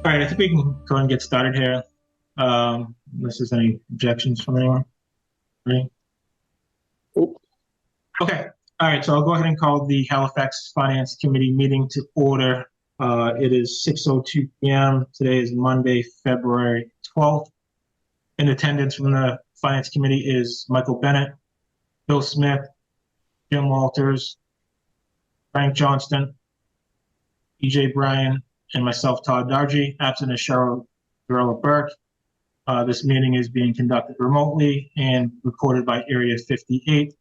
All right, I think we can go and get started here. Unless there's any objections from anyone. Ready? Okay. All right, so I'll go ahead and call the Halifax Finance Committee meeting to order. It is 6:02 p.m. Today is Monday, February 12th. In attendance from the Finance Committee is Michael Bennett, Bill Smith, Jim Walters, Frank Johnston, EJ Bryan, and myself, Todd Dargy. Absent is Cheryl Burke. This meeting is being conducted remotely and recorded by Area 58.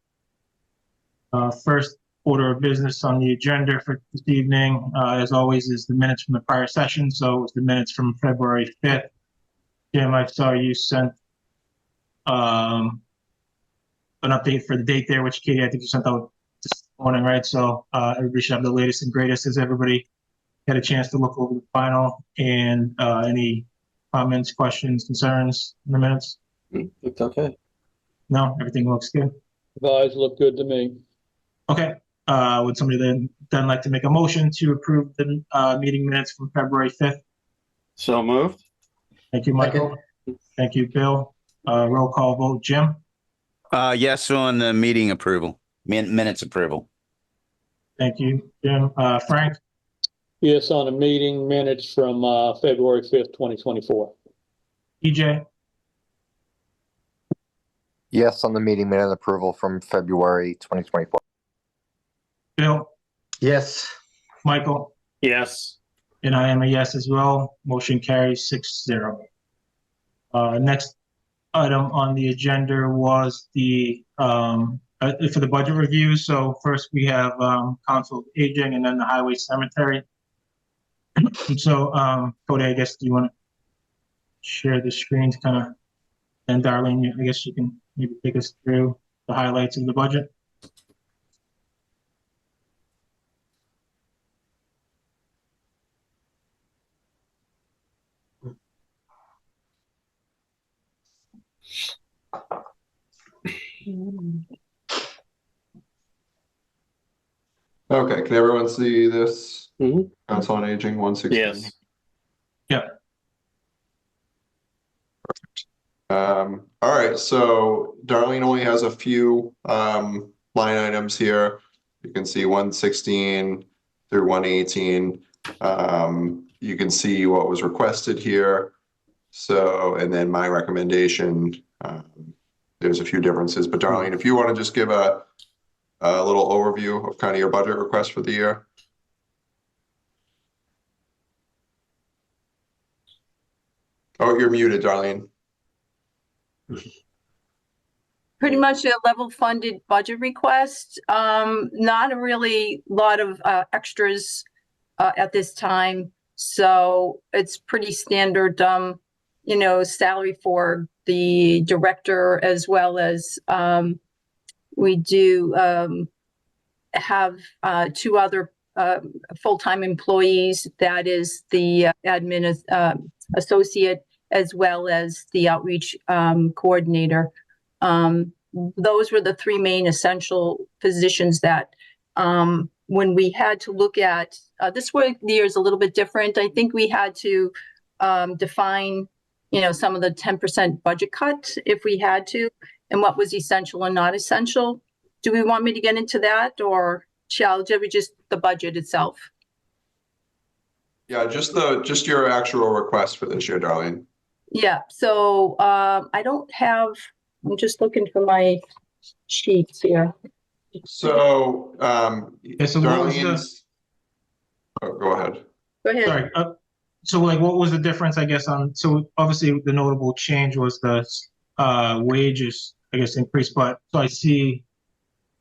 First order of business on the agenda for this evening, as always, is the minutes from the prior session. So it's the minutes from February 5th. Jim, I saw you sent an update for the date there, which Katie, I think you sent out this morning, right? So everybody should have the latest and greatest. Has everybody had a chance to look over the final and any comments, questions, concerns in the minutes? It's okay. No, everything looks good. The eyes look good to me. Okay. Would somebody then like to make a motion to approve the meeting minutes from February 5th? So moved. Thank you, Michael. Thank you, Bill. Roll call vote, Jim? Yes on the meeting approval, minutes approval. Thank you, Jim. Frank? Yes, on the meeting minutes from February 5th, 2024. EJ? Yes, on the meeting minute approval from February 2024. Bill? Yes. Michael? Yes. And I am a yes as well. Motion carries 6-0. Next item on the agenda was the for the budget review. So first we have Council of Aging and then the Highway Cemetery. So Cody, I guess, do you want to share the screens kind of, and Darlene, I guess you can maybe take us through the highlights of the budget. Okay, can everyone see this? Mhm. Council on Aging 116. Yes. Yeah. All right, so Darlene only has a few line items here. You can see 116 through 118. You can see what was requested here. So, and then my recommendation, there's a few differences, but Darlene, if you want to just give a little overview of kind of your budget request for the year. Oh, you're muted, Darlene. Pretty much a level funded budget request. Not a really lot of extras at this time. So it's pretty standard, salary for the director, as well as we do have two other full-time employees. That is the admin associate, as well as the outreach coordinator. Those were the three main essential positions that when we had to look at this year is a little bit different. I think we had to define, some of the 10% budget cut if we had to, and what was essential and not essential. Do we want me to get into that, or shall we just the budget itself? Yeah, just your actual request for this year, Darlene. Yeah, so I don't have, I'm just looking for my sheets here. So, So what was Darlene's, go ahead. Go ahead. Sorry. So like, what was the difference, I guess, so obviously the notable change was the wages, I guess, increase, but so I see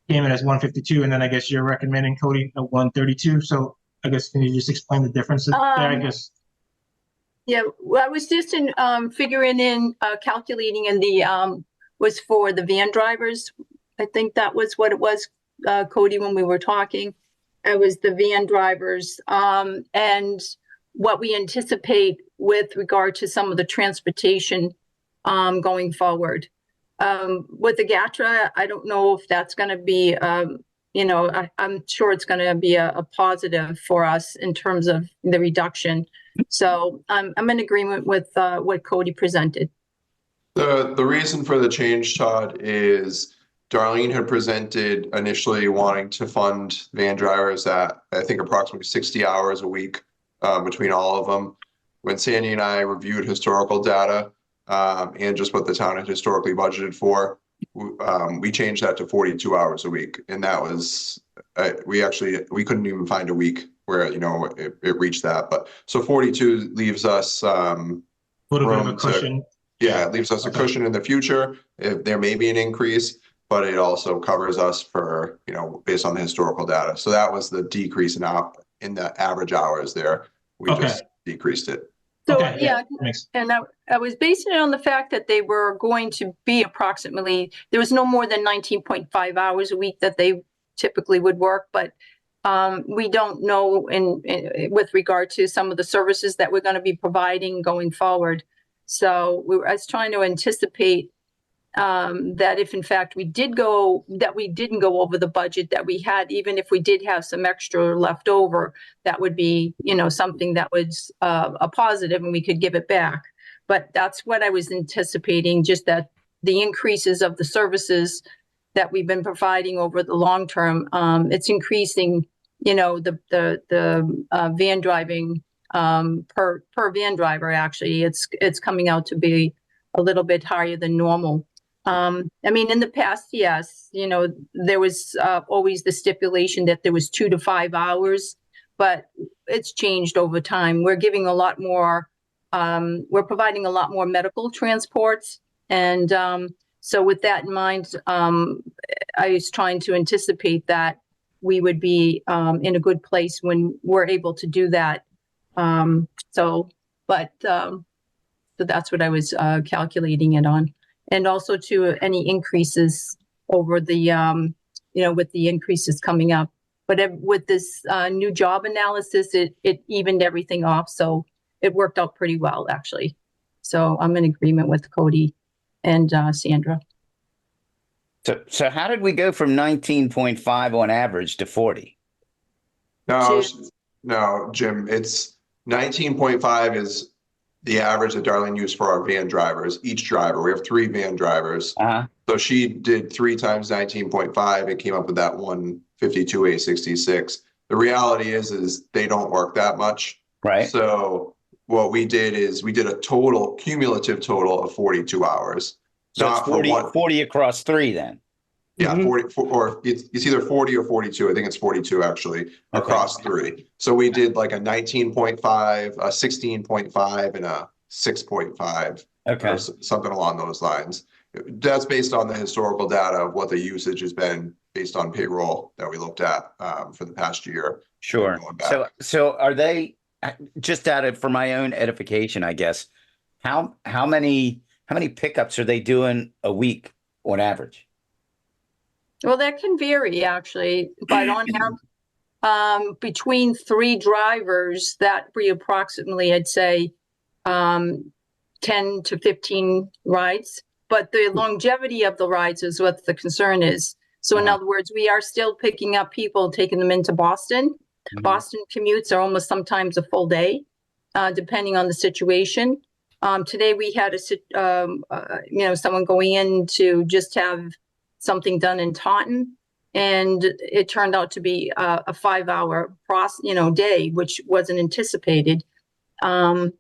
came in as 152, and then I guess you're recommending, Cody, at 132. So I guess, can you just explain the differences there, I guess? Yeah, well, I was just in figuring in calculating, and the was for the van drivers. I think that was what it was, Cody, when we were talking. It was the van drivers and what we anticipate with regard to some of the transportation going forward. With the GATRA, I don't know if that's going to be, I'm sure it's going to be a positive for us in terms of the reduction. So I'm in agreement with what Cody presented. The reason for the change, Todd, is Darlene had presented initially wanting to fund van drivers at, I think, approximately 60 hours a week between all of them. When Sandy and I reviewed historical data and just what the town had historically budgeted for, we changed that to 42 hours a week. And that was, we couldn't even find a week where, you know, it reached that. But so 42 leaves us A little bit of a room to- cushion. yeah, it leaves us a Okay. cushion in the future. If there may be an increase, but it also covers us for, you know, based on the historical data. So that was the decrease in the average hours there. We Okay. just decreased it. So, Okay, yeah, Makes, and I was basing it on the fact that they were going to be approximately, there was no more than 19.5 hours a week that they typically would work, but we don't know with regard to some of the services that we're going to be providing going forward. So I was trying to anticipate that if in fact we didn't go over the budget that we had, even if we did have some extra left over, that would be, you know, something that was a positive and we could give it back. But that's what I was anticipating, just that the increases of the services that we've been providing over the long term, it's increasing, you know, the van driving per van driver. Actually, it's coming out to be a little bit higher than normal. I mean, in the past, yes, you know, there was always the stipulation that there was 2 to 5 hours, but it's changed over time. We're giving a lot more, we're providing a lot more medical transports. And so with that in mind, I was trying to anticipate that we would be in a good place when we're able to do that. So that's what I was calculating it on. And also to any increases over the, you know, with the increases coming up. But with this new job analysis, it evened everything off. So it worked out pretty well, actually. So I'm in agreement with Cody and Sandra. So how did we go from 19.5 on average to 40? No, Jim, it's 19.5 is the average that Darlene used for our van drivers, each driver. We have 3 van drivers. Uh-huh. So she did 3 times 19.5 and came up with that 152,866. The reality is they don't work that much. Right. So what we did is we did a cumulative total of 42 hours. So it's 40 across 3 then. Yeah, 40, or it's either 40 or 42. I think it's 42 actually across 3. So we did like a 19.5, a 16.5, and a 6.5. Okay. Or something along those lines. That's based on the historical data of what the usage has been based on payroll that we looked at for the past year. Sure. So are they, just for my own edification, I guess, how many pickups are they doing a week on average? Well, that can vary actually, but on average, between 3 drivers, that be approximately, I'd say, 10 to 15 rides. But the longevity of the rides is what the concern is. So in other words, we are still picking up people, taking them into Boston. Boston commutes are almost sometimes a full day, depending on the situation. Today we had someone going in to just have something done in Taunton, and it turned out to be a 5-hour day, which wasn't anticipated. And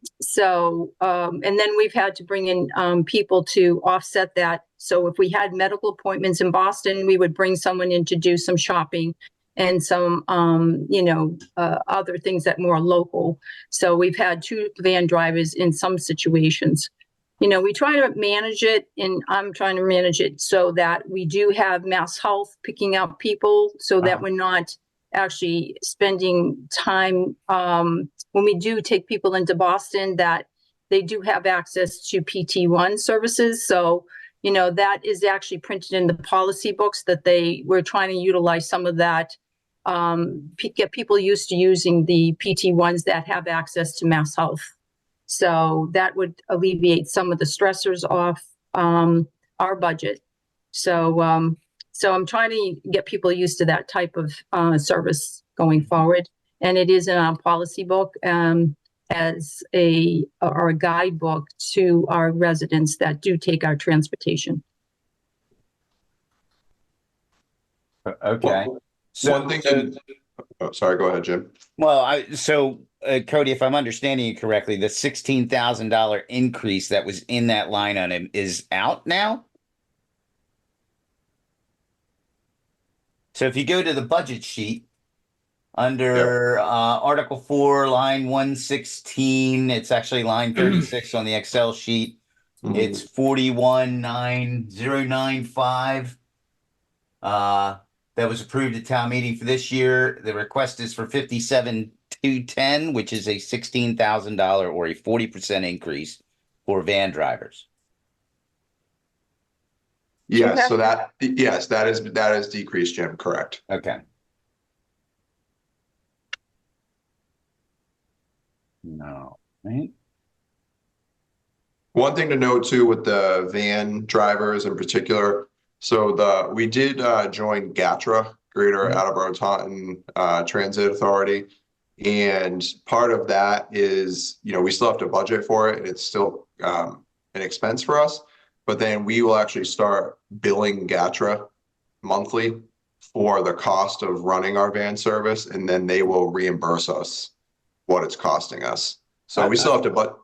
then we've had to bring in people to offset that. So if we had medical appointments in Boston, we would bring someone in to do some shopping and some other things that more local. So we've had 2 van drivers in some situations. You know, we try to manage it, and I'm trying to manage it so that we do have Mass Health picking up people so that we're not actually spending time when we do take people into Boston, that they do have access to PT1 services. So, you know, that is actually printed in the policy books that we're trying to utilize some of that, get people used to using the PT1s that have access to Mass Health. So that would alleviate some of the stressors off our budget. So I'm trying to get people used to that type of service going forward. And it is in our policy book. as a, or a guidebook to our residents that do take our transportation. Okay. One thing to, oh, sorry, go ahead, Jim. Well, Cody, if I'm understanding you correctly, the $16,000 increase that was in that line item is out now? So if you go to the budget sheet under Article 4, line 116, it's actually line 36 on the Excel sheet. It's 41,9095. That was approved at town meeting for this year. The request is for 57,210, which is a $16,000 or a 40% increase for van drivers. Yes, so that is decreased, Jim, correct. Okay. No, right? One thing to note too with the van drivers in particular, so we did join GATRA, Greater Attleboro Taunton Transit Authority, and part of that is, we still have to budget for it, and it's still an expense for us. But then we will actually start billing GATRA monthly for the cost of running our van service, and then they will reimburse us what it's costing us. So we still have to, but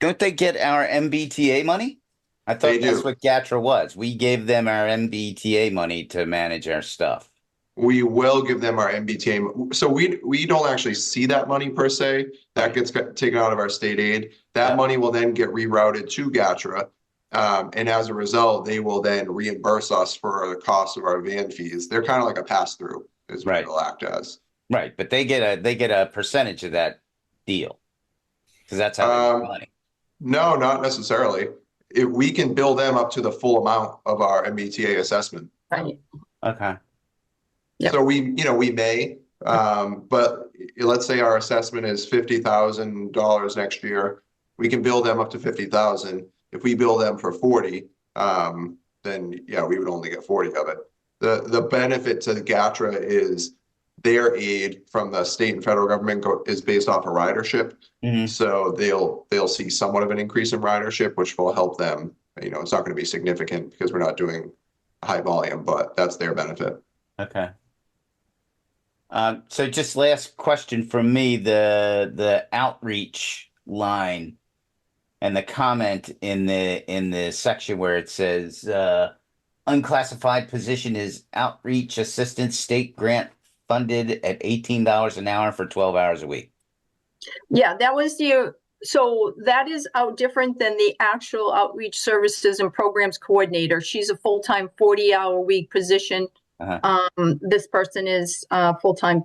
don't they get our MBTA money? I thought that's what GATRA was. We gave them our MBTA money to manage our stuff. We will give them our MBTA. So we don't actually see that money per se. That gets taken out of our state aid. That money will then get rerouted to GATRA. And as a result, they will then reimburse us for the cost of our van fees. They're kind of like a pass-through, is what they'll act as. Right, but they get a percentage of that deal because that's how they make money. No, not necessarily. We can bill them up to the full amount of our MBTA assessment. Right. Okay. Yep. So we may, but let's say our assessment is $50,000 next year. We can bill them up to $50,000. If we bill them for 40, then we would only get 40 of it. The benefit to the GATRA is their aid from the state and federal government is based off of ridership. So they'll see somewhat of an increase in ridership, which will help them. It's not going to be significant because we're not doing high volume, but that's their benefit. Okay. So just last question from me, the outreach line and the comment in the section where it says unclassified position is outreach assistant, state grant funded at $18 an hour for 12 hours a week. Yeah, that was so that is out different than the actual outreach services and programs coordinator. She's a full-time 40-hour week position. This person is a full-time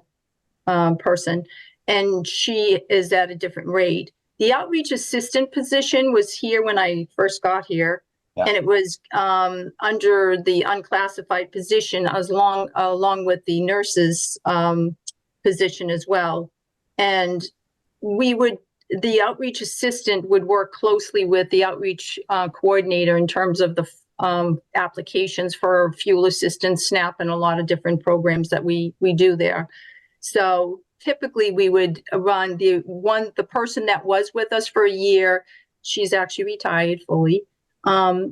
person, and she is at a different rate. The outreach assistant position was here when I first got here, and it was under the unclassified position along with the nurses position as well. And the outreach assistant would work closely with the outreach coordinator in terms of the applications for fuel assistance, SNAP, and a lot of different programs that we do there. So typically we would run the person that was with us for a year. She's actually retired fully.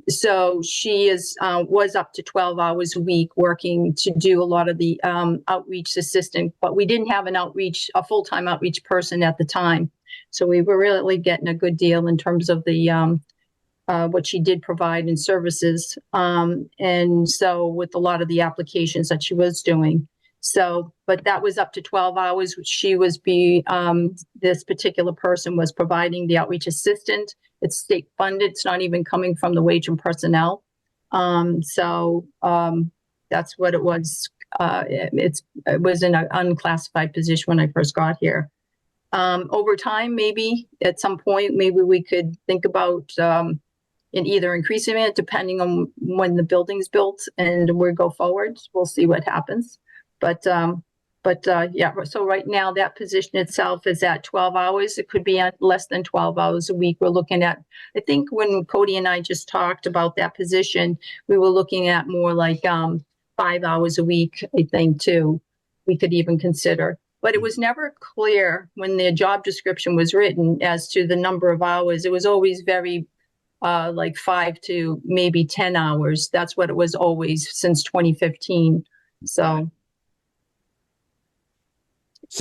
So she was up to 12 hours a week working to do a lot of the outreach assistant, but we didn't have a full-time outreach person at the time. So we were really getting a good deal in terms of the what she did provide in services. And so with a lot of the applications that she was doing. So, but that was up to 12 hours, which this particular person was providing the outreach assistant. It's state funded. It's not even coming from the wage and personnel. So that's what it was. It was in an unclassified position when I first got here. Over time, maybe at some point, maybe we could think about in either increasing it depending on when the building's built and we go forward. We'll see what happens. But yeah, so right now that position itself is at 12 hours. It could be at less than 12 hours a week. We're looking at, I think when Cody and I just talked about that position, we were looking at more like 5 hours a week, I think, too. We could even consider. but it was never clear when the job description was written as to the number of hours. It was always very like 5 to maybe 10 hours. That's what it was always since 2015. So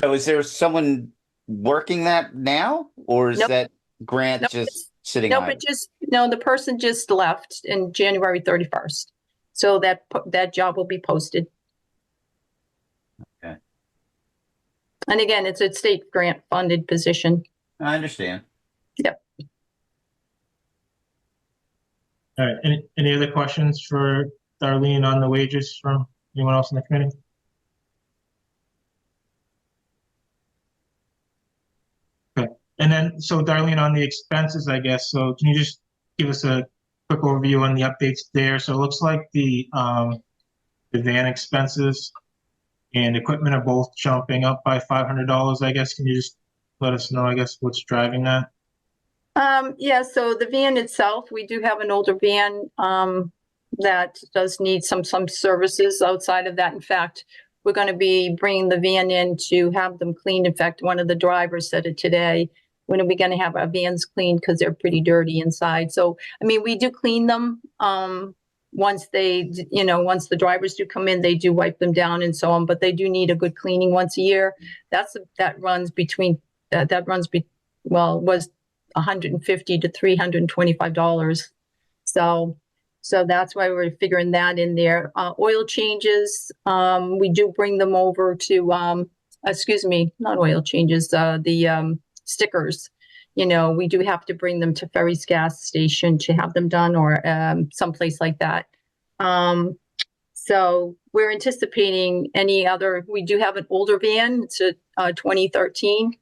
is there someone working that now, or is Nope. that grant Nope, just sitting no, idle? but no, the person just left in January 31st. So that job will be posted. Okay. And again, it's a state grant funded position. I understand. All right, any other questions for Darlene on the wages from anyone else in the committee? Okay, and then, so Darlene, on the expenses, I guess, so can you just give us a quick overview on the updates there? So it looks like the van expenses and equipment are both jumping up by $500, I guess. Can you just let us know, I guess, what's driving that? Yeah, so the van itself, we do have an older van that does need some services outside of that. In fact, we're going to be bringing the van in to have them cleaned. In fact, one of the drivers said it today. When are we going to have our vans cleaned, because they're pretty dirty inside? So, I mean, we do clean them once they, once the drivers do come in, they do wipe them down and so on. But they do need a good cleaning once a year. That runs between was $150 to $325. So that's why we're figuring that in there. Oil changes, we do bring them over to, not oil changes, the stickers. We do have to bring them to Ferry's gas station to have them done, or someplace like that. So we're anticipating we do have an older van. It's a 2013.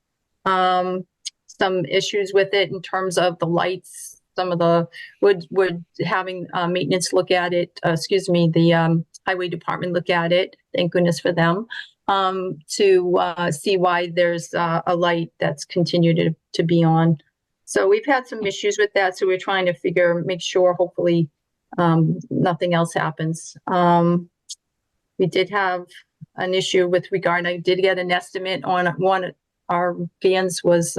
Some issues with it in terms of the lights. Some of the would having maintenance look at it. The highway department look at it. Thank goodness for them. To see why there's a light that's continued to be on. So we've had some issues with that. So we're trying to make sure, hopefully, nothing else happens. We did have an issue with regard. I did get an estimate on one. Our vans was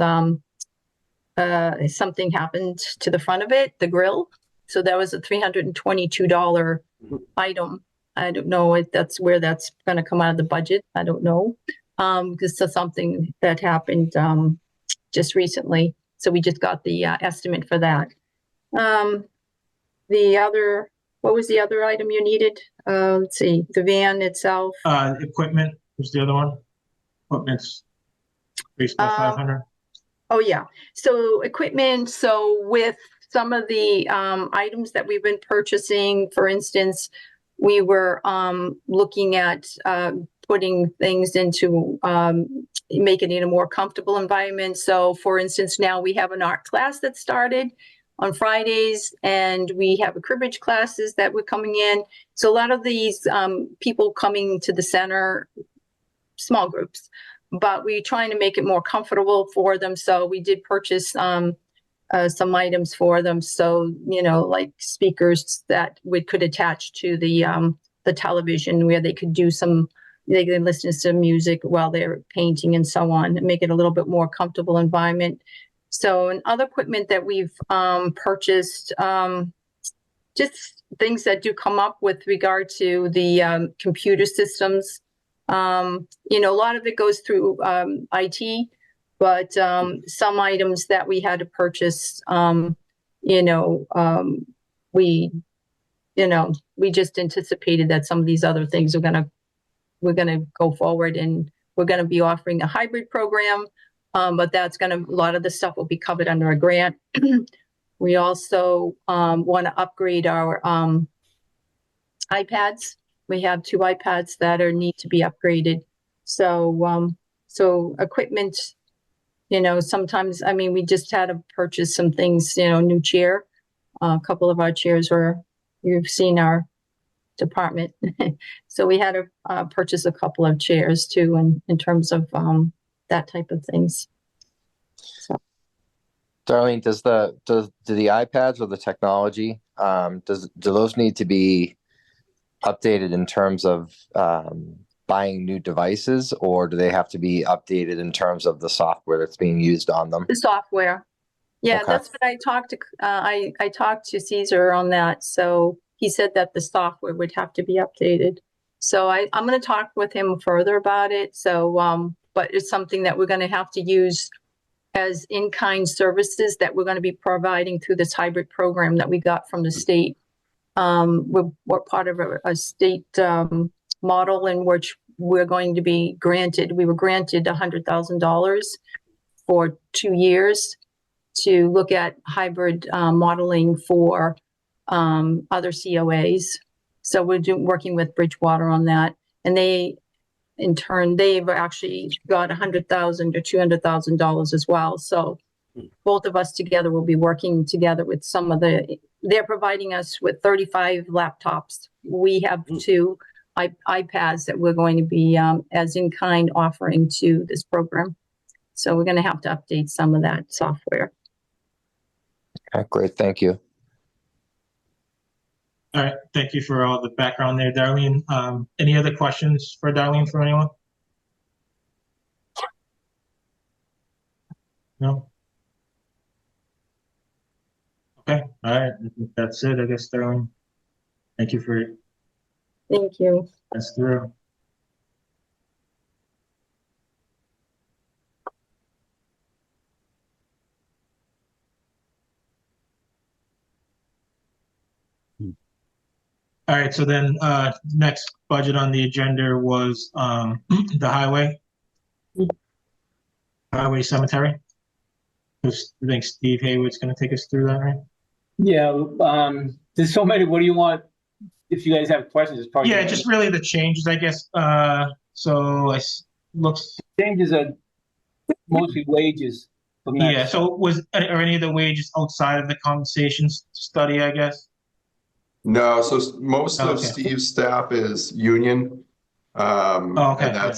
something happened to the front of it, the grill. So that was a $322 item. I don't know if that's where that's going to come out of the budget. I don't know. Because it's something that happened just recently. So we just got the estimate for that. What was the other item you needed? Let's see, the van itself. Equipment was the other one. Equipment's increased by 500. Oh, yeah. So equipment, so with some of the items that we've been purchasing, for instance, we were looking at putting things into making it a more comfortable environment. So for instance, now we have an art class that started on Fridays, and we have a cribbage classes that were coming in. So a lot of these people coming to the center, small groups, but we're trying to make it more comfortable for them. So we did purchase some items for them. So, like speakers that could attach to the television, where they could they can listen to some music while they're painting and so on, and make it a little bit more comfortable environment. So, and other equipment that we've purchased, just things that do come up with regard to the computer systems. A lot of it goes through IT, but some items that we had to purchase, we just anticipated that some of these other things we're gonna go forward, and we're gonna be offering a hybrid program, but a lot of the stuff will be covered under a grant. We also want to upgrade our iPads. We have 2 iPads that need to be upgraded. So equipment, sometimes, we just had to purchase some things, new chair. A couple of our chairs you've seen our department. So we had to purchase a couple of chairs too, in terms of that type of things. So. Darlene, do the iPads or the technology, do those need to be updated in terms of buying new devices, or do they have to be updated in terms of the software that's being used on them? The software. Yeah, Okay. that's what I talked to, I talked to Caesar on that. So he said that the software would have to be updated. So I'm going to talk with him further about it. So, but it's something that we're going to have to use as in-kind services that we're going to be providing through this hybrid program that we got from the state. We're part of a state model in which we're going to be granted, we were granted $100,000 for 2 years to look at hybrid modeling for other COAs. So we're working with Bridgewater on that. And they, in turn, they've actually got $100,000 or $200,000 as well. So both of us together will be working together with some of they're providing us with 35 laptops. We have 2 iPads that we're going to be as in-kind offering to this program. So we're going to have to update some of that software. Okay, great. Thank you. All right, thank you for all the background there, Darlene. Any other questions for Darlene from anyone? No? Okay, all right, I think that's it, I guess, Darlene. Thank you for Thank you. us through. All right, so then next budget on the agenda was the highway cemetery. I think Steve Hayward's going to take us through that, right? Yeah, there's so many. What do you want? If you guys have questions, it's probably Yeah, just really the changes, I guess. So looks. changes are mostly wages from that. Yeah. So are any of the wages outside of the compensation study? I guess. No, so most of Okay. Steve's staff is union. Okay. And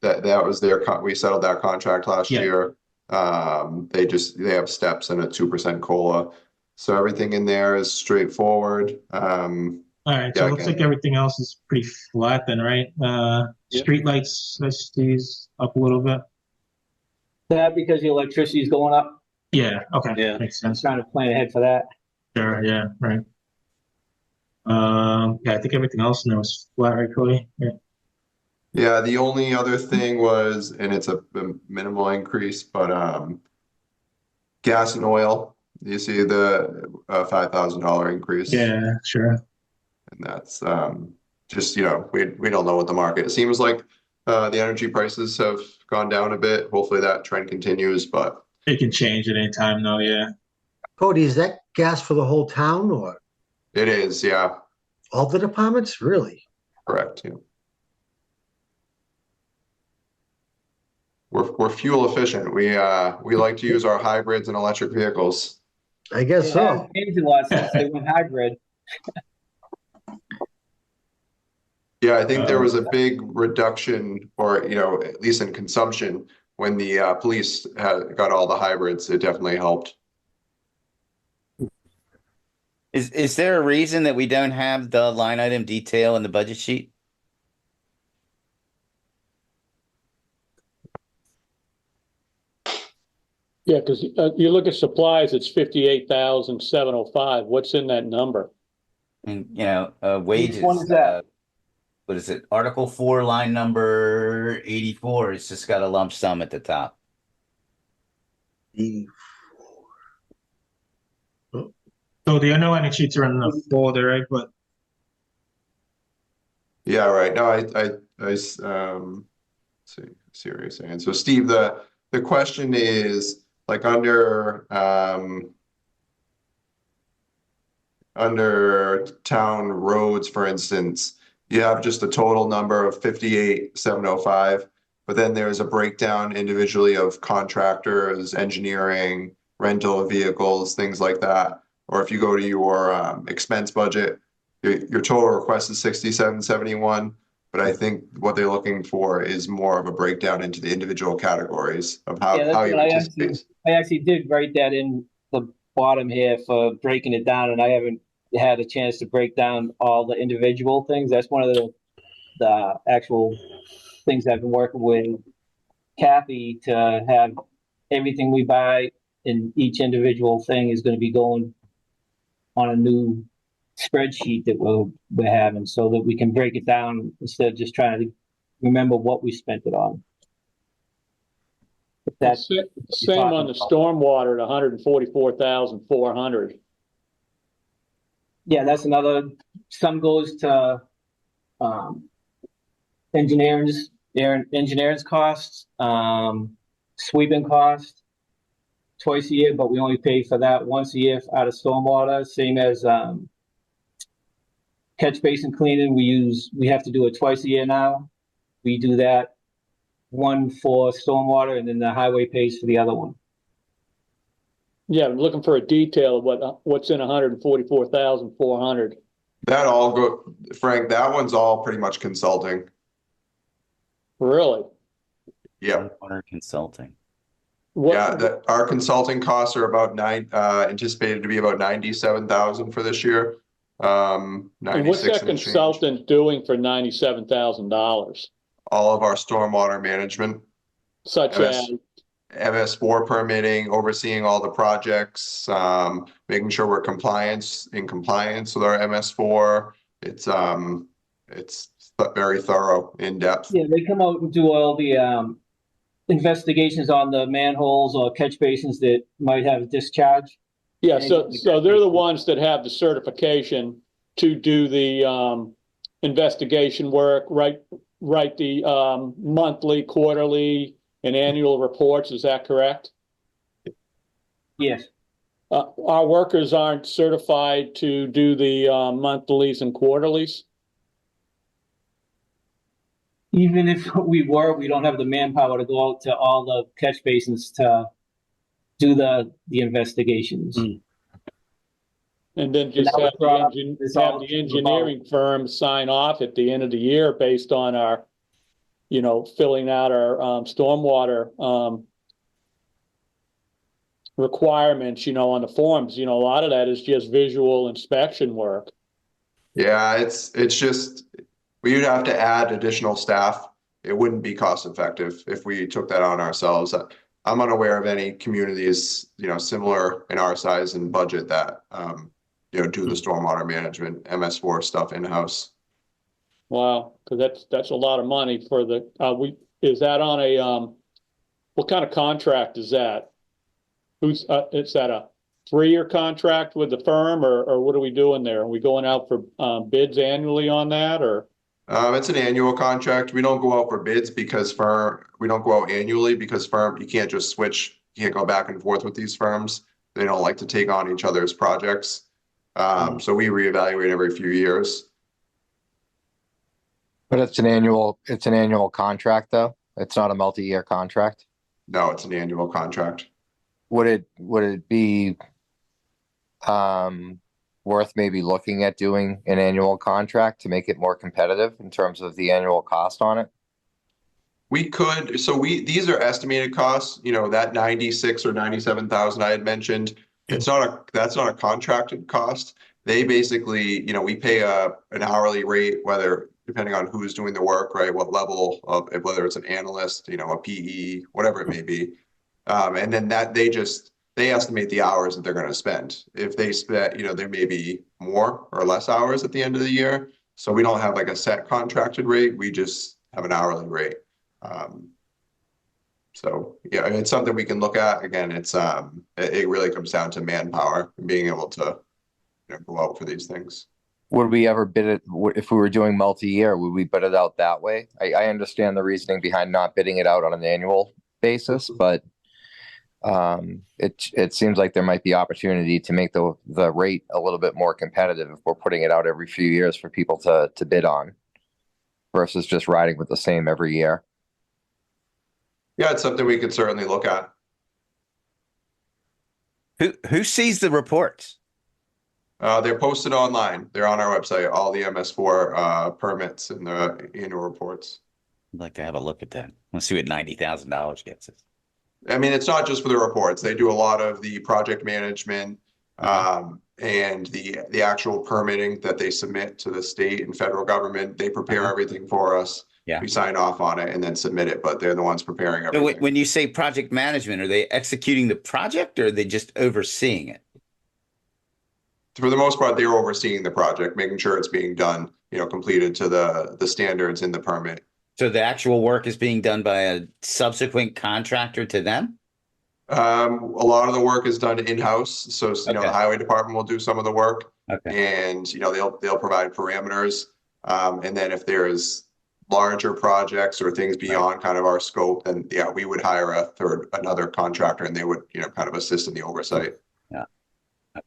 that was their, we settled that contract last Yeah. year. They have steps and a 2% COLA. So everything in there is straightforward. All right. So Yeah, it looks again. like everything else is pretty flat then, right? Yep. Streetlights, I see, is up a little bit. That because the electricity is going up. Yeah. Okay. Yeah. Makes I'm sense. trying to plan ahead for that. Sure. Yeah. Right. Yeah, I think everything else in there was flat, right, Cody? Yeah. Yeah, the only other thing was, and it's a minimal increase, but gas and oil, you see the $5,000 increase. Yeah, sure. And that's just, we don't know what the market, it seems like the energy prices have gone down a bit. Hopefully that trend continues, but It can change at any time though, yeah. Cody, is that gas for the whole town or it is, yeah, all the departments? Really? correct. Yeah. We're fuel efficient. We like to use our hybrids and electric vehicles. I guess It so. hasn't changed a lot since they went hybrid. Yeah, I think there was a big reduction, or at least in consumption, when the police got all the hybrids. It definitely helped. Is there a reason that we don't have the line item detail in the budget sheet? Yeah, because you look at supplies, it's 58,705. What's in that number? And wages. one is that? What is it? Article 4, line number 84. It's just got a lump sum at the top. So the underlining sheets are in the folder, right? But Yeah, right. No, I see what you're saying. So Steve, the question is like under town roads, for instance, you have just a total number of 58,705, but then there's a breakdown individually of contractors, engineering, rental of vehicles, things like that. Or if you go to your expense budget, your total request is 6771, but I think what they're looking for is more of a breakdown into the individual categories of how Yeah, that's you what anticipate. I actually did write that in the bottom here for breaking it down, and I haven't had a chance to break down all the individual things. That's one of the actual things I've been working with Kathy to have everything we buy in each individual thing is going to be going on a new spreadsheet that we're having, so that we can break it down instead of just trying to remember what we spent it on. If that's Same on the stormwater at 144,400. Yeah, that's another. Some goes to engineers costs, sweeping costs twice a year, but we only pay for that once a year out of stormwater. Same as catch basin cleaning, we have to do it twice a year now. We do that, one for stormwater, and then the highway pays for the other one. Yeah, I'm looking for a detail of what's in 144,400. That all go, Frank, that one's all pretty much consulting. Really? Yeah. Water consulting. What, Our consulting costs are about anticipated to be about 97,000 for this year. and what's 96 that and change. consultant doing for $97,000? All of our stormwater management, Such MS. as, MS4 permitting, overseeing all the projects, making sure we're in compliance with our MS4. It's very thorough, in depth. Yeah, they come out and do all the investigations on the manholes or catch basins that might have discharge. yeah, so they're the ones that have the certification to do the investigation work, write the monthly, quarterly, and annual reports. Is that correct? Yes. Our workers aren't certified to do the monthlies and quarterlies. Even if we were, we don't have the manpower to go out to all the catch basins to do the investigations. And then just that have was the engineering firm sign off at the end of the year based on our, filling out our stormwater requirements, on the forms. A lot of that is just visual inspection work. Yeah, it's just, we would have to add additional staff. It wouldn't be cost effective if we took that on ourselves. I'm unaware of any communities, similar in our size and budget that, do the stormwater management, MS4 stuff in-house. Wow, because that's a lot of money for the, is that on a, what kind of contract is that? Is that a 3-year contract with the firm, or what are we doing there? Are we going out for bids annually on that, or? It's an annual contract. We don't go out for bids because we don't go out annually because you can't just switch. You can't go back and forth with these firms. They don't like to take on each other's projects. So we reevaluate every few years. But it's an annual contract though. It's not a multi-year contract. No, it's an annual contract. Would it be worth maybe looking at doing an annual contract to make it more competitive in terms of the annual cost on it? We could. So these are estimated costs. That 96 or 97,000 I had mentioned. That's not a contracted cost. They basically, we pay an hourly rate, depending on who's doing the work, right? What level of, whether it's an analyst, a PE, whatever it may be. And then they estimate the hours that they're going to spend. If they spend, there may be more or less hours at the end of the year. So we don't have like a set contracted rate. We just have an hourly rate. So yeah, it's something we can look at. Again, it really comes down to manpower and being able to go out for these things. Would we ever bid it if we were doing multi-year? Would we bid it out that way? I understand the reasoning behind not bidding it out on an annual basis, but it seems like there might be opportunity to make the rate a little bit more competitive if we're putting it out every few years for people to bid on versus just riding with the same every year. Yeah, it's something we could certainly look at. Who sees the reports? They're posted online. They're on our website, all the MS4 permits and the annual reports. I'd like to have a look at that. Let's see what $90,000 gets us. I mean, it's not just for the reports. They do a lot of the project management, And the actual permitting that they submit to the state and federal government, they prepare everything for us. Yeah. We sign off on it and then submit it, but they're the ones preparing So everything. when you say project management, are they executing the project or are they just overseeing it? For the most part, they're overseeing the project, making sure it's being done, completed to the standards in the permit. So the actual work is being done by a subsequent contractor to them? A lot of the work is done in-house, so the Okay. highway department will do some of the work, Okay. and they'll provide parameters. And then if there's larger projects or things beyond kind of our scope, then we would hire another contractor, and they would kind of assist in the oversight.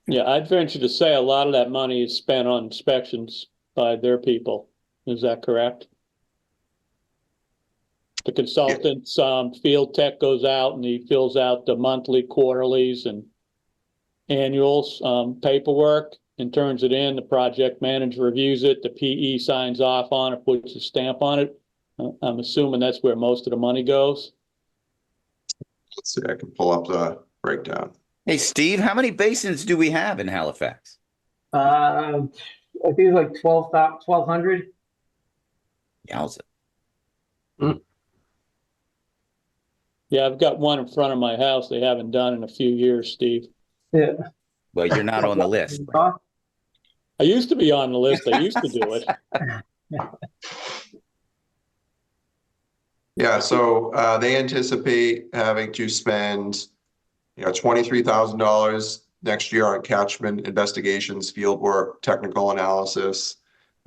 Yeah, I'd venture to say a lot of that money is spent on inspections by their people. Is that correct? The consultants, field tech goes out and he fills out the monthly, quarterlies and annuals, paperwork and turns it in. The project manager reviews it. The PE signs off on it, puts a stamp on it. I'm assuming that's where most of the money goes. Let's see, I can pull up the breakdown. Hey, Steve, how many basins do we have in Halifax? I think it's like 1,200. Yowza. Yeah, I've got one in front of my house they haven't done in a few years, Steve. Yeah. Well, you're not on the list. I used to be on the list. I used to do it. Yeah, so they anticipate having to spend, $23,000 next year on catchment investigations, field work, technical analysis,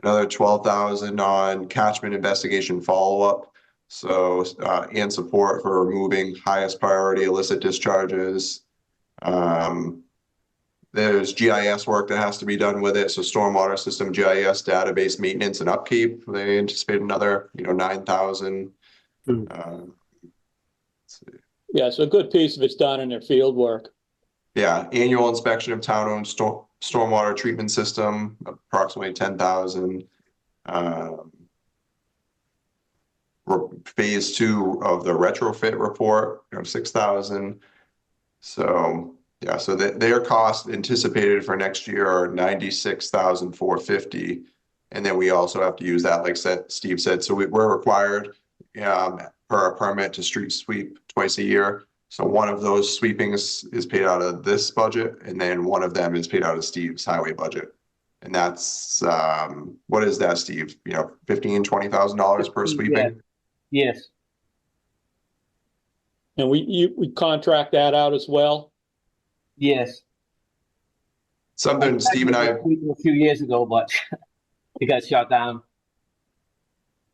another 12,000 on catchment investigation follow-up. So, and support for removing highest priority illicit discharges. There's GIS work that has to be done with it. So stormwater system GIS database maintenance and upkeep. They anticipate another, 9,000. Let's see. Yeah, so a good piece of it's done in their field work. Yeah, annual inspection of town-owned stormwater treatment system, approximately 10,000. Phase 2 of the retrofit report, 6,000. So yeah, so their cost anticipated for next year are 96,450, and then we also have to use that, like Steve said. So we're required per our permit to street sweep twice a year. So one of those sweepings is paid out of this budget, and then one of them is paid out of Steve's highway budget. And that's what is that, Steve? $15,000-$20,000 per sweeping. Yes. And we contract that out as well. Yes. Something Steve and I a few years ago, but it got shut down.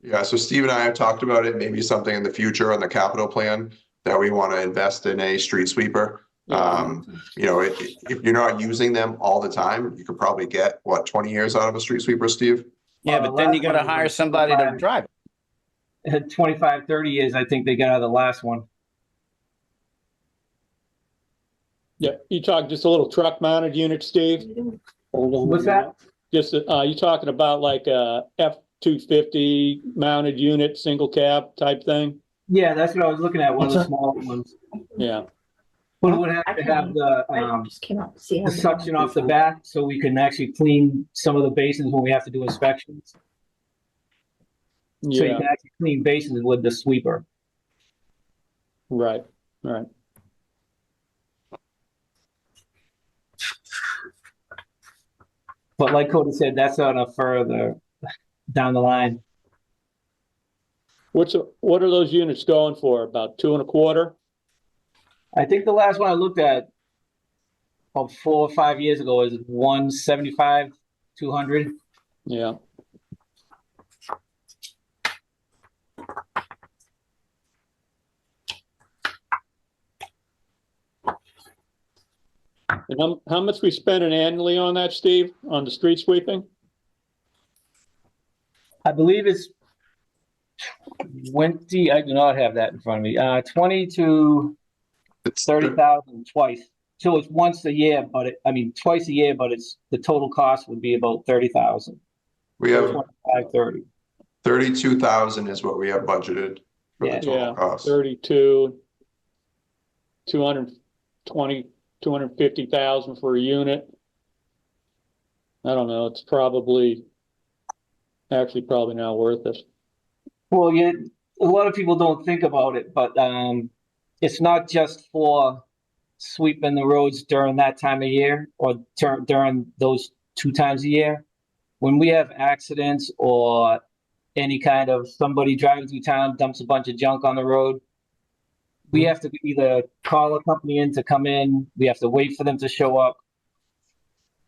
Yeah, so Steve and I have talked about it, maybe something in the future on the capital plan that we want to invest in a street sweeper. If you're not using them all the time, you could probably get 20 years out of a street sweeper, Steve? Yeah, but then you got to hire somebody to drive it. 25, 30 years, I think they got out of the last one. Yeah, you talk just a little truck mounted unit, Steve? What's that? Just, you talking about like a F-250 mounted unit, single cab type thing? Yeah, that's what I was looking at, one of the smaller ones. Yeah. But it would have to have the suction off the back so we can actually clean some of the basins when we have to do inspections. So you Yeah, can actually clean basins with the sweeper. right. But like Cody said, that's on a further down the line. What are those units going for? About 2.25? I think the last one I looked at about 4 or 5 years ago is 175, 200. Yeah. And how much we spending annually on that, Steve, on the street sweeping? I believe it's 20. I do not have that in front of me. 20 to It's 30,000 twice. So it's once a year, but twice a year, but it's the total cost would be about 30,000. We have 25, 32,000 is what we have budgeted for Yeah. the total Yeah, cost. 32, 220 250,000 for a unit. I don't know, it's probably not worth it. Well, yeah, a lot of people don't think about it, but it's not just for sweeping the roads during that time of year or during those 2 times a year. When we have accidents or any kind of somebody driving through town dumps a bunch of junk on the road, we have to either call a company in to come in, we have to wait for them to show up.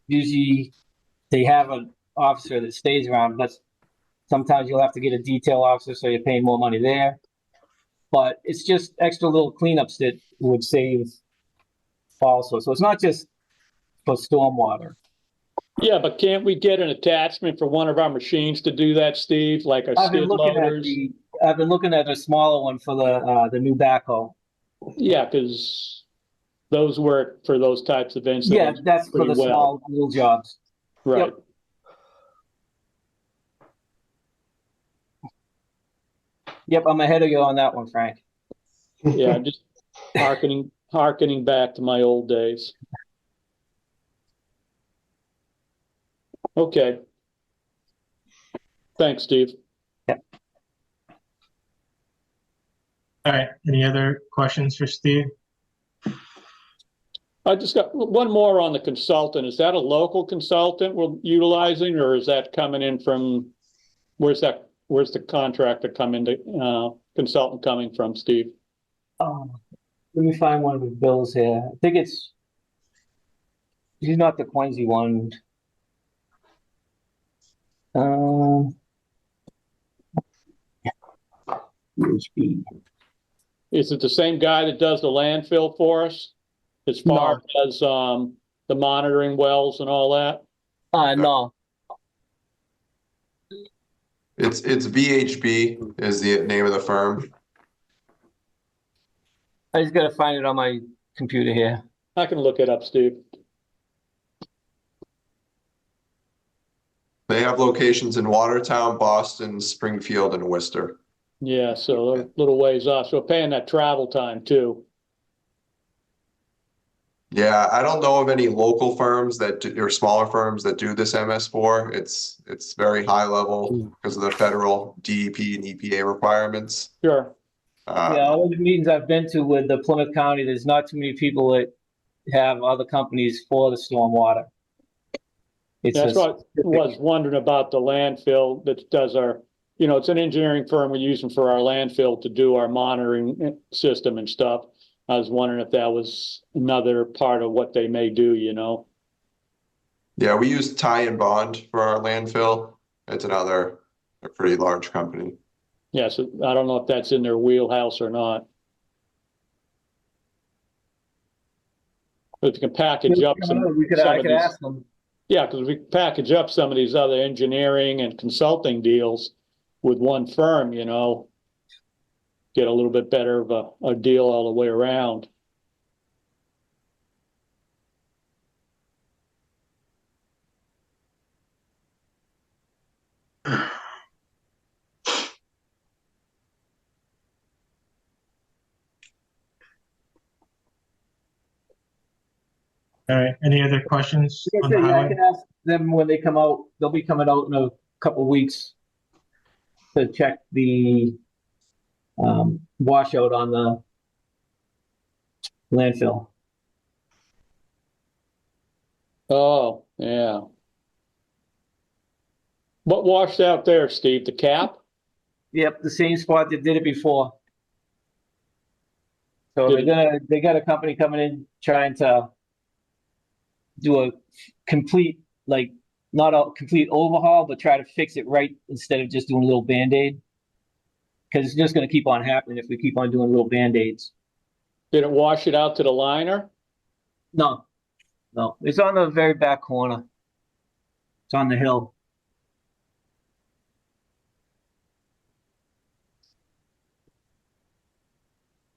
Usually they have an officer that stays around, but sometimes you'll have to get a detail officer, so you're paying more money there. But it's just extra little cleanups that would save also. So it's not just for stormwater. Yeah, but can't we get an attachment for one of our machines to do that, Steve? Like our I've been skid looking loaders? I've been looking at a smaller one for the new backhoe. Yeah, because those work for those types of Yeah, incidents. that's for the pretty well. small little jobs. Right. Yep. Yep, I'm ahead of you on that one, Frank. Yeah, just harkening back to my old days. Okay. Thanks, Steve. All right, any other questions for Steve? I just got one more on the consultant. Is that a local consultant we're utilizing, or is that coming in from, where's the contractor coming to, consultant coming from, Steve? Let me find one of the bills here. I think he's not the Quincy one. UHB. Is it the same guy that does the landfill for us? As far as the monitoring wells and all that? No. It's VHB is the name of the firm. I just gotta find it on my computer here. I can look it up, Steve. They have locations in Watertown, Boston, Springfield, and Worcester. Yeah, so a little ways off. So we're paying that travel time too. Yeah, I don't know of any local firms that do, or smaller firms that do this MS4. It's very high level because of the federal DEP and EPA requirements. Sure. Yeah, all the meetings I've been to with the Plymouth County, there's not too many people that have other companies for the stormwater. That's what I was wondering about the landfill that does our, it's an engineering firm we're using for our landfill to do our monitoring system and stuff. I was wondering if that was another part of what they may do, Yeah, we use Tie and Bond for our landfill. It's a pretty large company. Yeah, so I don't know if that's in their wheelhouse or not. But if you can package up I could ask them. Yeah, because we package up some of these other engineering and consulting deals with one firm, get a little bit better of a deal all the way around. All right, any other questions on the I highway? can ask them when they come out. They'll be coming out in a couple of weeks to check the washout on the landfill. Oh, yeah. What washed out there, Steve? The cap? Yep, the same spot that did it before. So they got a company coming in trying to do a complete, not a complete overhaul, but try to fix it right instead of just doing a little Band-Aid. Because it's just going to keep on happening if we keep on doing little Band-Aids. Did it wash it out to the liner? No. It's on the very back corner. It's on the hill.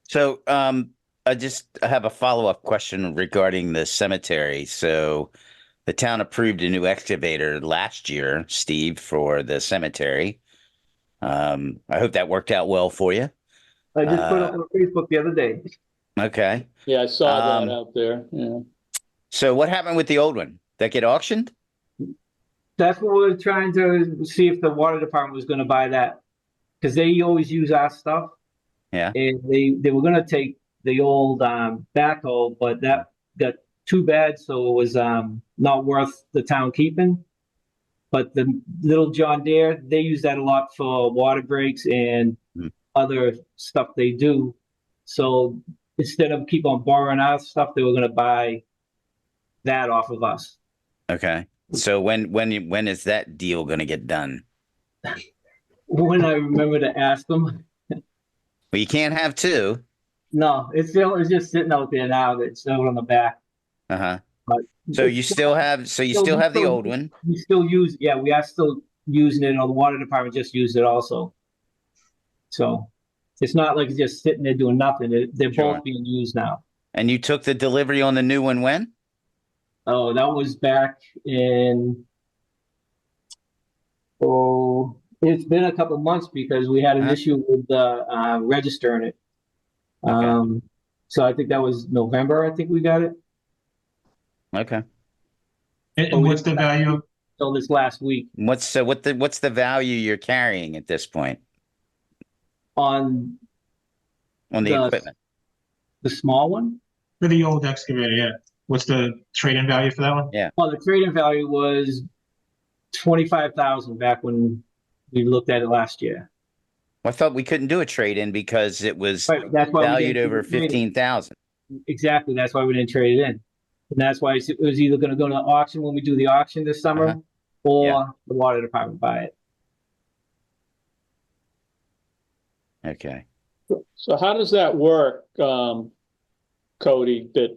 So, I have a follow-up question regarding the cemetery. So, the town approved a new excavator last year, Steve, for the cemetery. I hope that worked out well for you. I just put it up on Facebook the other day. Okay. Yeah, I saw Um, that out there, yeah. So what happened with the old one? That get auctioned? That's what we're trying to see if the water department was gonna buy that. Cause they always use our stuff. Yeah. And they were gonna take the old backhoe, but that got too bad, so it was not worth the town keeping. But the little John Deere, they use that a lot for water breaks and Mhm. other stuff they do. So instead of keep on borrowing our stuff, they were gonna buy that off of us. Okay. So when is that deal going to get done? When I remember to ask them, Well, you can't have two. no, it's just sitting out there now. That's still on the back. Uh-huh. But So you it's still have the old one. we still use, yeah, we are still using it, or the water department just used it also. So it's not like it's just sitting there doing nothing. They're Sure. both being used now. And you took the delivery on the new one when? Oh, that was back in, oh, it's been a couple of months because we had an Uh-huh. issue with registering it. Okay. So I think that was November, I think we got it. Okay. And what's the value? Till this last week What's the value you're carrying at this point on on the equipment? the small one. For the old excavator, yeah. What's the trade-in value for that one? Yeah. Well, the trade-in value was 25,000 back when we looked at it last year. I thought we couldn't do a trade-in because it was Right, that's why we valued didn't over trade it. 15,000. Exactly, that's why we didn't trade it in. And that's why it was either gonna go to auction when we do the auction this summer, Uh-huh. or Yeah. the water department buy it. Okay. So how does that work, Cody, that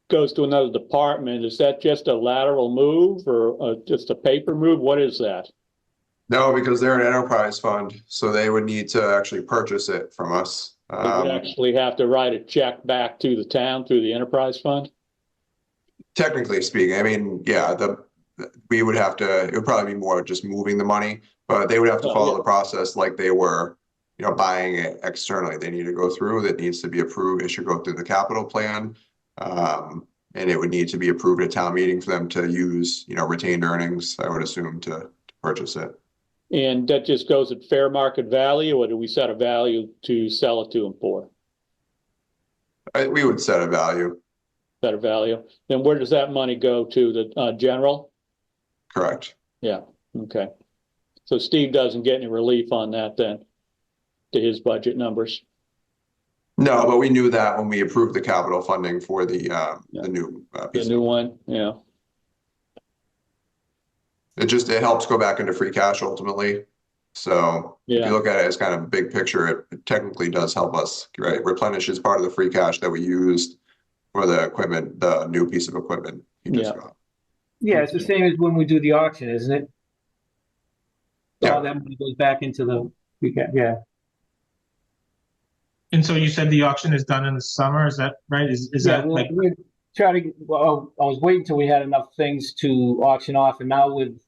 goes to another department? Is that just a lateral move or just a paper move? What is that? No, because they're an enterprise fund, so they would need to actually purchase it from us. You would actually have to write a check back to the town through the enterprise fund? Technically speaking, I mean, yeah, we would have to, it would probably be more just moving the money, but they would have to Oh, follow yeah. the process like they were, buying it externally. They need to go through, that needs to be approved. It should go through the capital plan. And it would need to be approved at town meeting for them to use, retained earnings, I would assume, to purchase it. And that just goes at fair market value, or do we set a value to sell it to them for? We would set a value, Better value. Then where does that money go to? The general? correct? Yeah, okay. So Steve doesn't get any relief on that then, to his budget numbers? No, but we knew that when we approved the capital funding for the new The piece. new one, yeah. It helps go back into free cash ultimately. So if Yeah. you look at it as kind of big picture, it technically does help us, right? Replenishes part of the free cash that we used for the equipment, the new piece of equipment you just Yeah. got. Yeah, it's the same as when we do the auction, isn't it? Yeah. All that money goes back into the, yeah. And so you said the auction is done in the summer, is that right? Is Yeah, that we'll, like, we'll try to, well, I was waiting till we had enough things to auction off, and now with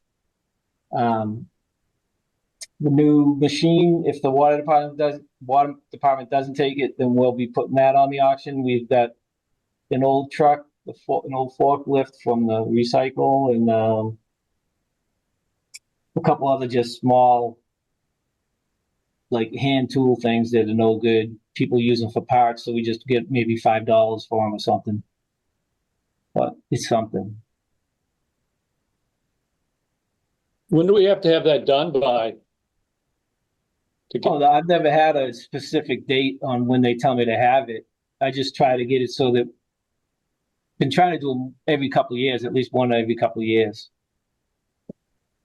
the new machine, if the water department doesn't take it, then we'll be putting that on the auction. We've got an old truck, an old forklift from the recycle, and a couple other just small, like hand tool things that are no good. People use them for parts, so we just get maybe $5 for them or something. But it's something. When do we have to have that done by? To get, Oh, I've never had a specific date on when they tell me to have it. I just try to get it so that been trying to do them every couple of years, at least one every couple of years.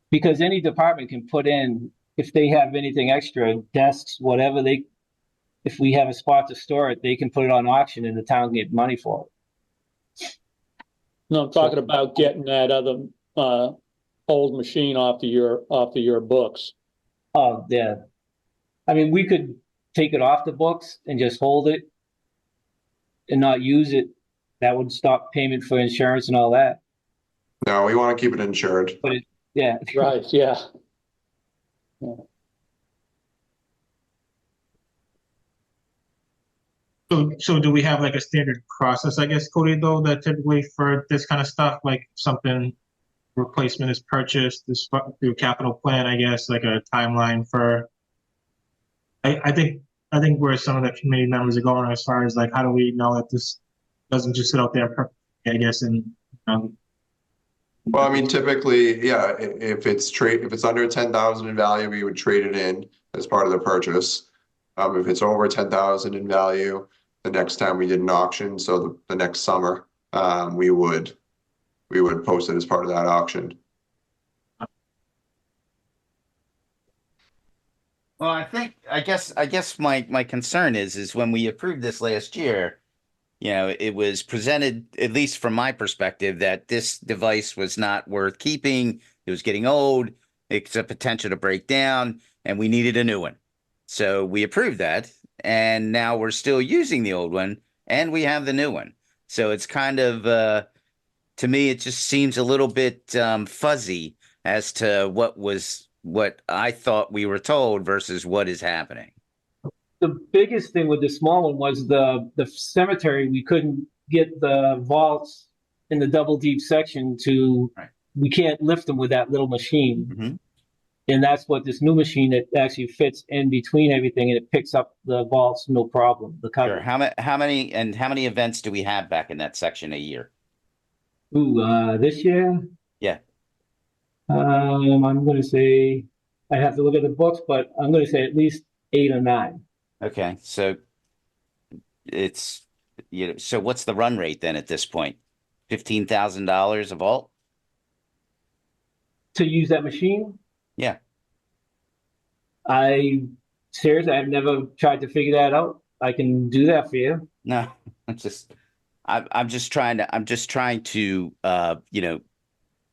Because any department can put in, if they have anything extra, desks, whatever, if we have a spot to store it, they can put it on auction and the town can get money for it. no, I'm talking about getting that other old machine off of your books. Oh, yeah. I mean, we could take it off the books and just hold it and not use it. That would stop payment for insurance and all that. No, we want to keep it insured. But yeah. Right, yeah. So do we have like a standard process, I guess, Cody, though, that typically for this kind of stuff, like something replacement is purchased this through capital plan, I guess, like a timeline for, I think where some of the committee members are going as far as like, how do we know that this doesn't just sit out there, I guess, and, Well, I mean, typically, yeah, if it's under 10,000 in value, we would trade it in as part of the purchase. If it's over 10,000 in value, the next time we did an auction, so the next summer, we would post it as part of that auction. Well, I guess my concern is when we approved this last year, it was presented, at least from my perspective, that this device was not worth keeping. It was getting old. It's a potential to break down, and we needed a new one. So we approved that, and now we're still using the old one, and we have the new one. So it's kind of, to me, it just seems a little bit fuzzy as to what I thought we were told versus what is happening. The biggest thing with the small one was the cemetery. We couldn't get the vaults in the double deep section Right. We can't lift them with that little machine. Mm-hmm. And that's what this new machine that actually fits in between everything, and it picks up the vaults, no problem. The cover. Sure. How many events do we have back in that section a year? Ooh, this year? Yeah. I'm going to say, I have to look at the books, but I'm going to say at least 8 or 9. Okay, so it's so what's the run rate then at this point? $15,000 a vault? To use that machine? Yeah. Seriously, I've never tried to figure that out. I can do that for you. No, I'm just trying to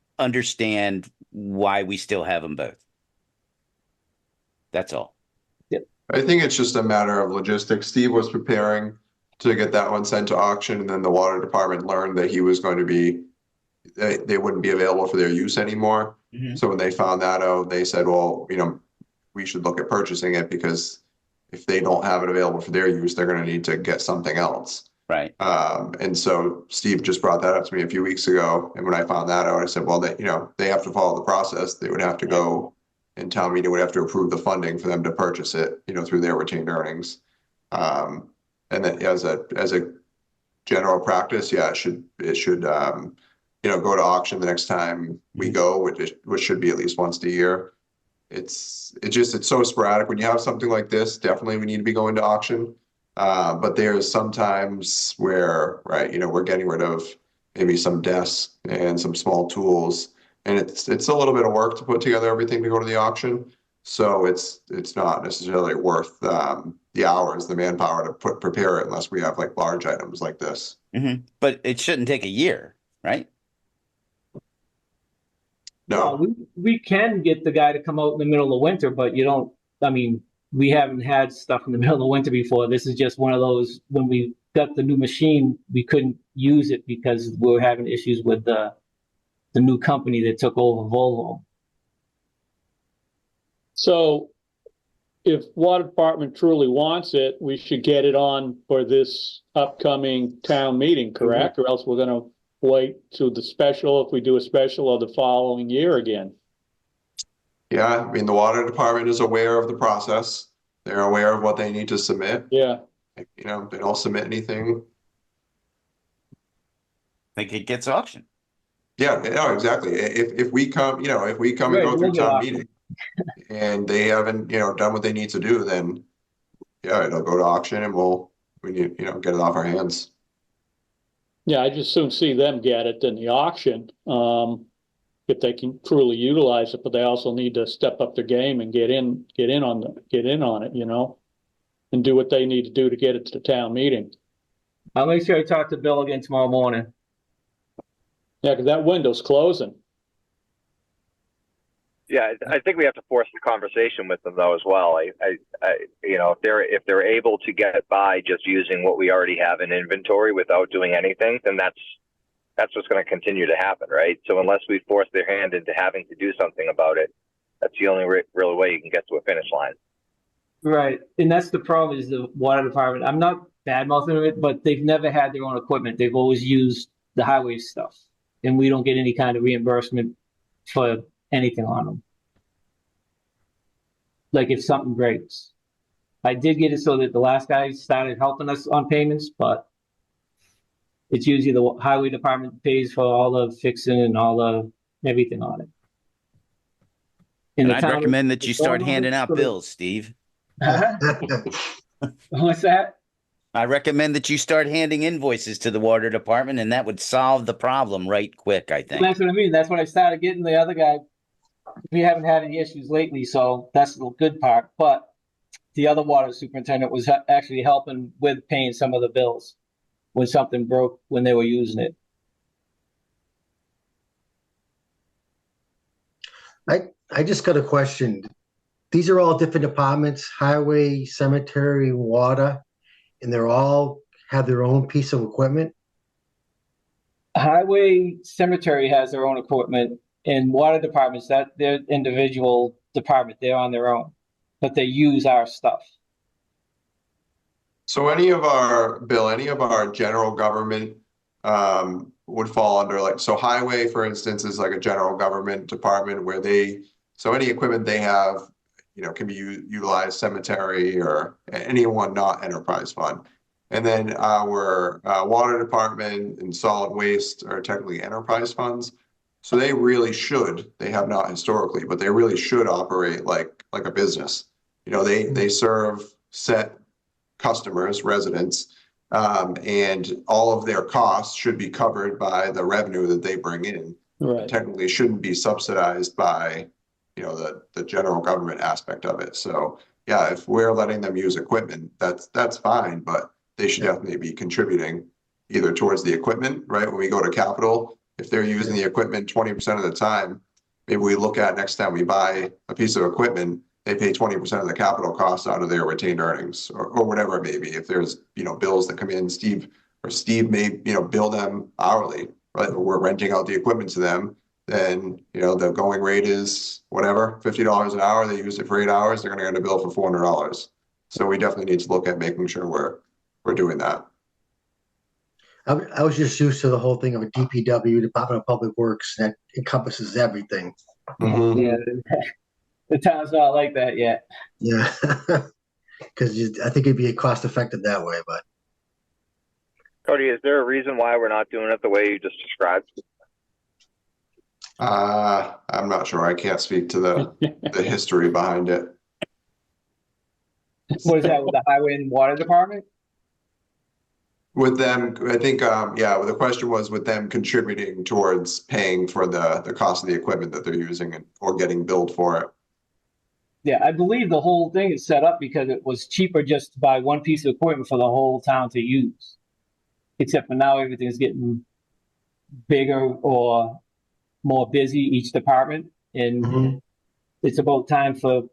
understand why we still have them both. That's all. I think it's just a matter of logistics. Steve was preparing to get that one sent to auction, and then the water department learned that he was going to be, they wouldn't be available for their use anymore. Mm-hmm. So when they found that out, they said, well, we should look at purchasing it, because if they don't have it available for their use, they're going to need to get something else. Right. And so Steve just brought that up to me a few weeks ago. And when I found that out, I said, well, they have to follow the process. They would have to go, and town meeting would have to approve the funding for them to purchase it, through their retained earnings. And then as a general practice, yeah, it should go to auction the next time we go, which should be at least once a year. It's so sporadic. When you have something like this, definitely we need to be going to auction. But there's sometimes where, right, we're getting rid of maybe some desks and some small tools, and it's a little bit of work to put together everything to go to the auction. So it's not necessarily worth the hours, the manpower to prepare it, unless we have like large items like this. Mm-hmm. But it shouldn't take a year, right? No, we can get the guy to come out in the middle of winter, but we haven't had stuff in the middle of winter before. This is just one of those, when we got the new machine, we couldn't use it because we were having issues with the new company that took over Volvo. So if water department truly wants it, we should get it on for this upcoming town meeting, correct? Or else we're gonna wait to the special, if we do a special, or the following year again. yeah, I mean, the water department is aware of the process. They're aware of what they need to submit. Yeah, They don't submit anything. I think it gets auctioned. Yeah, no, exactly. If we come, if we come Right, and go we'll through get town auctioned. meeting and they haven't, done what they need to do, then yeah, it'll go to auction, and we need, get it off our hands. yeah, I just soon see them get it than the auction, if they can truly utilize it, but they also need to step up their game and get in on it, and do what they need to do to get it to the town meeting. I'll make sure I talk to Bill again tomorrow morning. Yeah, because that window's closing. Yeah, I think we have to force the conversation with them though as well. If they're able to get by just using what we already have in inventory without doing anything, then that's what's going to continue to happen, right? So unless we force their hand into having to do something about it, that's the only real way you can get to a finish line. Right, and that's the problem, is the water department. I'm not bad mouthing it, but they've never had their own equipment. They've always used the highway stuff, and we don't get any kind of reimbursement for anything on them. Like if something breaks. I did get it so that the last guy started helping us on payments, but it's usually the highway department pays for all the fixing and all the everything on it. And I'd recommend that you start handing out bills, Steve. What's that? I recommend that you start handing invoices to the water department, and that would solve the problem right quick, I think. That's what I mean. That's what I started getting the other guy. We haven't had any issues lately, so that's the good part. But the other water superintendent was actually helping with paying some of the bills when something broke when they were using it. I just got a question. These are all different departments, highway, cemetery, water, and they're all have their own piece of equipment? Highway cemetery has their own equipment, and water departments, that their individual department, they're on their own, but they use our stuff. So any of our general government would fall under like, so highway, for instance, is like a general government department where so any equipment they have, can be utilized, cemetery or anyone not enterprise fund. And then our water department and solid waste are technically enterprise funds. So they have not historically, but they really should operate like a business. They serve set customers, residents, and all of their costs should be covered by the revenue that they bring in. Right. Technically shouldn't be subsidized by, the general government aspect of it. So yeah, if we're letting them use equipment, that's fine, but they should definitely be contributing either towards the equipment, right? When we go to capital, if they're using the equipment 20% of the time, maybe we look at next time we buy a piece of equipment, they pay 20% of the capital costs out of their retained earnings or whatever it may be. If there's, bills that come in, Steve may, bill them hourly, right? We're renting out the equipment to them. Then, the going rate is whatever, $50 an hour. They use it for 8 hours. They're going to get a bill for $400. So we definitely need to look at making sure we're doing that. I was just used to the whole thing of a DPW, Department of Public Works, that encompasses everything. Mm-hmm. Yeah, the town's not like that yet. Yeah, because I think it'd be cost effective that way. But Cody, is there a reason why we're not doing it the way you just described? I'm not sure. I can't speak to the history behind it. What is that with the highway and water department? With them, I think, the question was with them contributing towards paying for the cost of the equipment that they're using or getting billed for it. Yeah, I believe the whole thing is set up because it was cheaper just to buy one piece of equipment for the whole town to use. Except for now, everything's getting bigger or more busy, each department, and it's about time for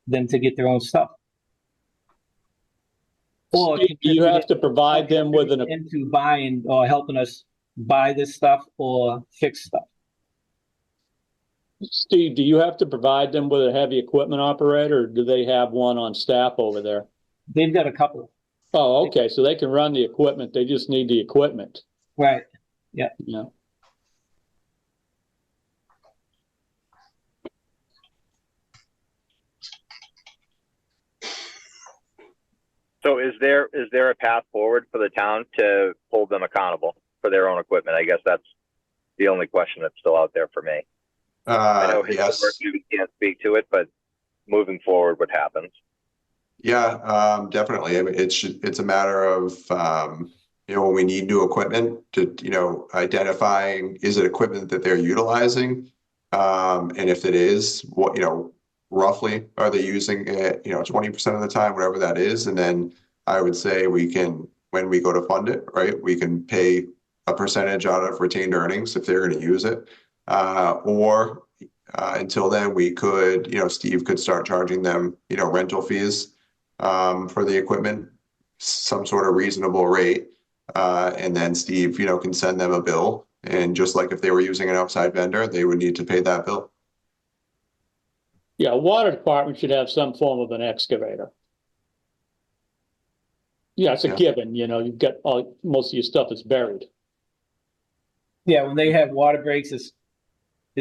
them to get their own stuff. Or Steve, do you have to provide them with into buying or helping us buy this stuff or fix stuff. Steve, do you have to provide them with a heavy equipment operator, or do they have one on staff over there? They've got a couple. Oh, okay. So they can run the equipment. They just need the equipment. Right. Yeah. Yeah. So is there a path forward for the town to hold them accountable for their own equipment? I guess that's the only question that's still out there for me. I know Yes. we can't speak to it, but moving forward, what happens? Yeah, definitely. I mean, it's a matter of, when we need new equipment to, identifying, is it equipment that they're utilizing? And if it is, what, roughly are they using it, 20% of the time, whatever that is. And then I would say we can, when we go to fund it, right, we can pay a percentage out of retained earnings if they're going to use it. Or until then we could, Steve could start charging them, rental fees for the equipment, some sort of reasonable rate. And then Steve, can send them a bill. And just like if they were using an outside vendor, they would need to pay that bill. Yeah, water department should have some form of an excavator. Yeah, it's a Yeah. given, you know, you've got most of your stuff is buried. Yeah, when they have water breaks, it's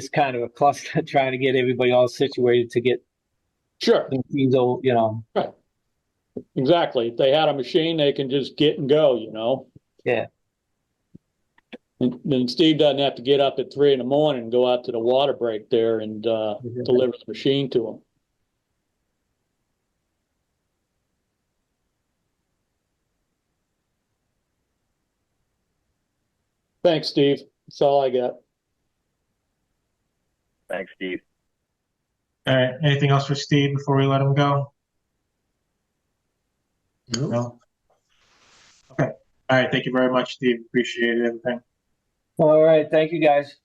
kind of a cluster trying to get everybody all situated to get Sure, the machines, you know. right. Exactly. If they had a machine, they can just get and go, you know? Yeah. And then Steve doesn't have to get up at 3 a.m. and go out to the water break there and deliver the machine to them. Thanks, Steve. That's all I got. Thanks, Steve. All right, anything else for Steve before we let him go? Nope. No? Okay. All right, thank you very much, Steve. Appreciate everything. All right, thank you guys.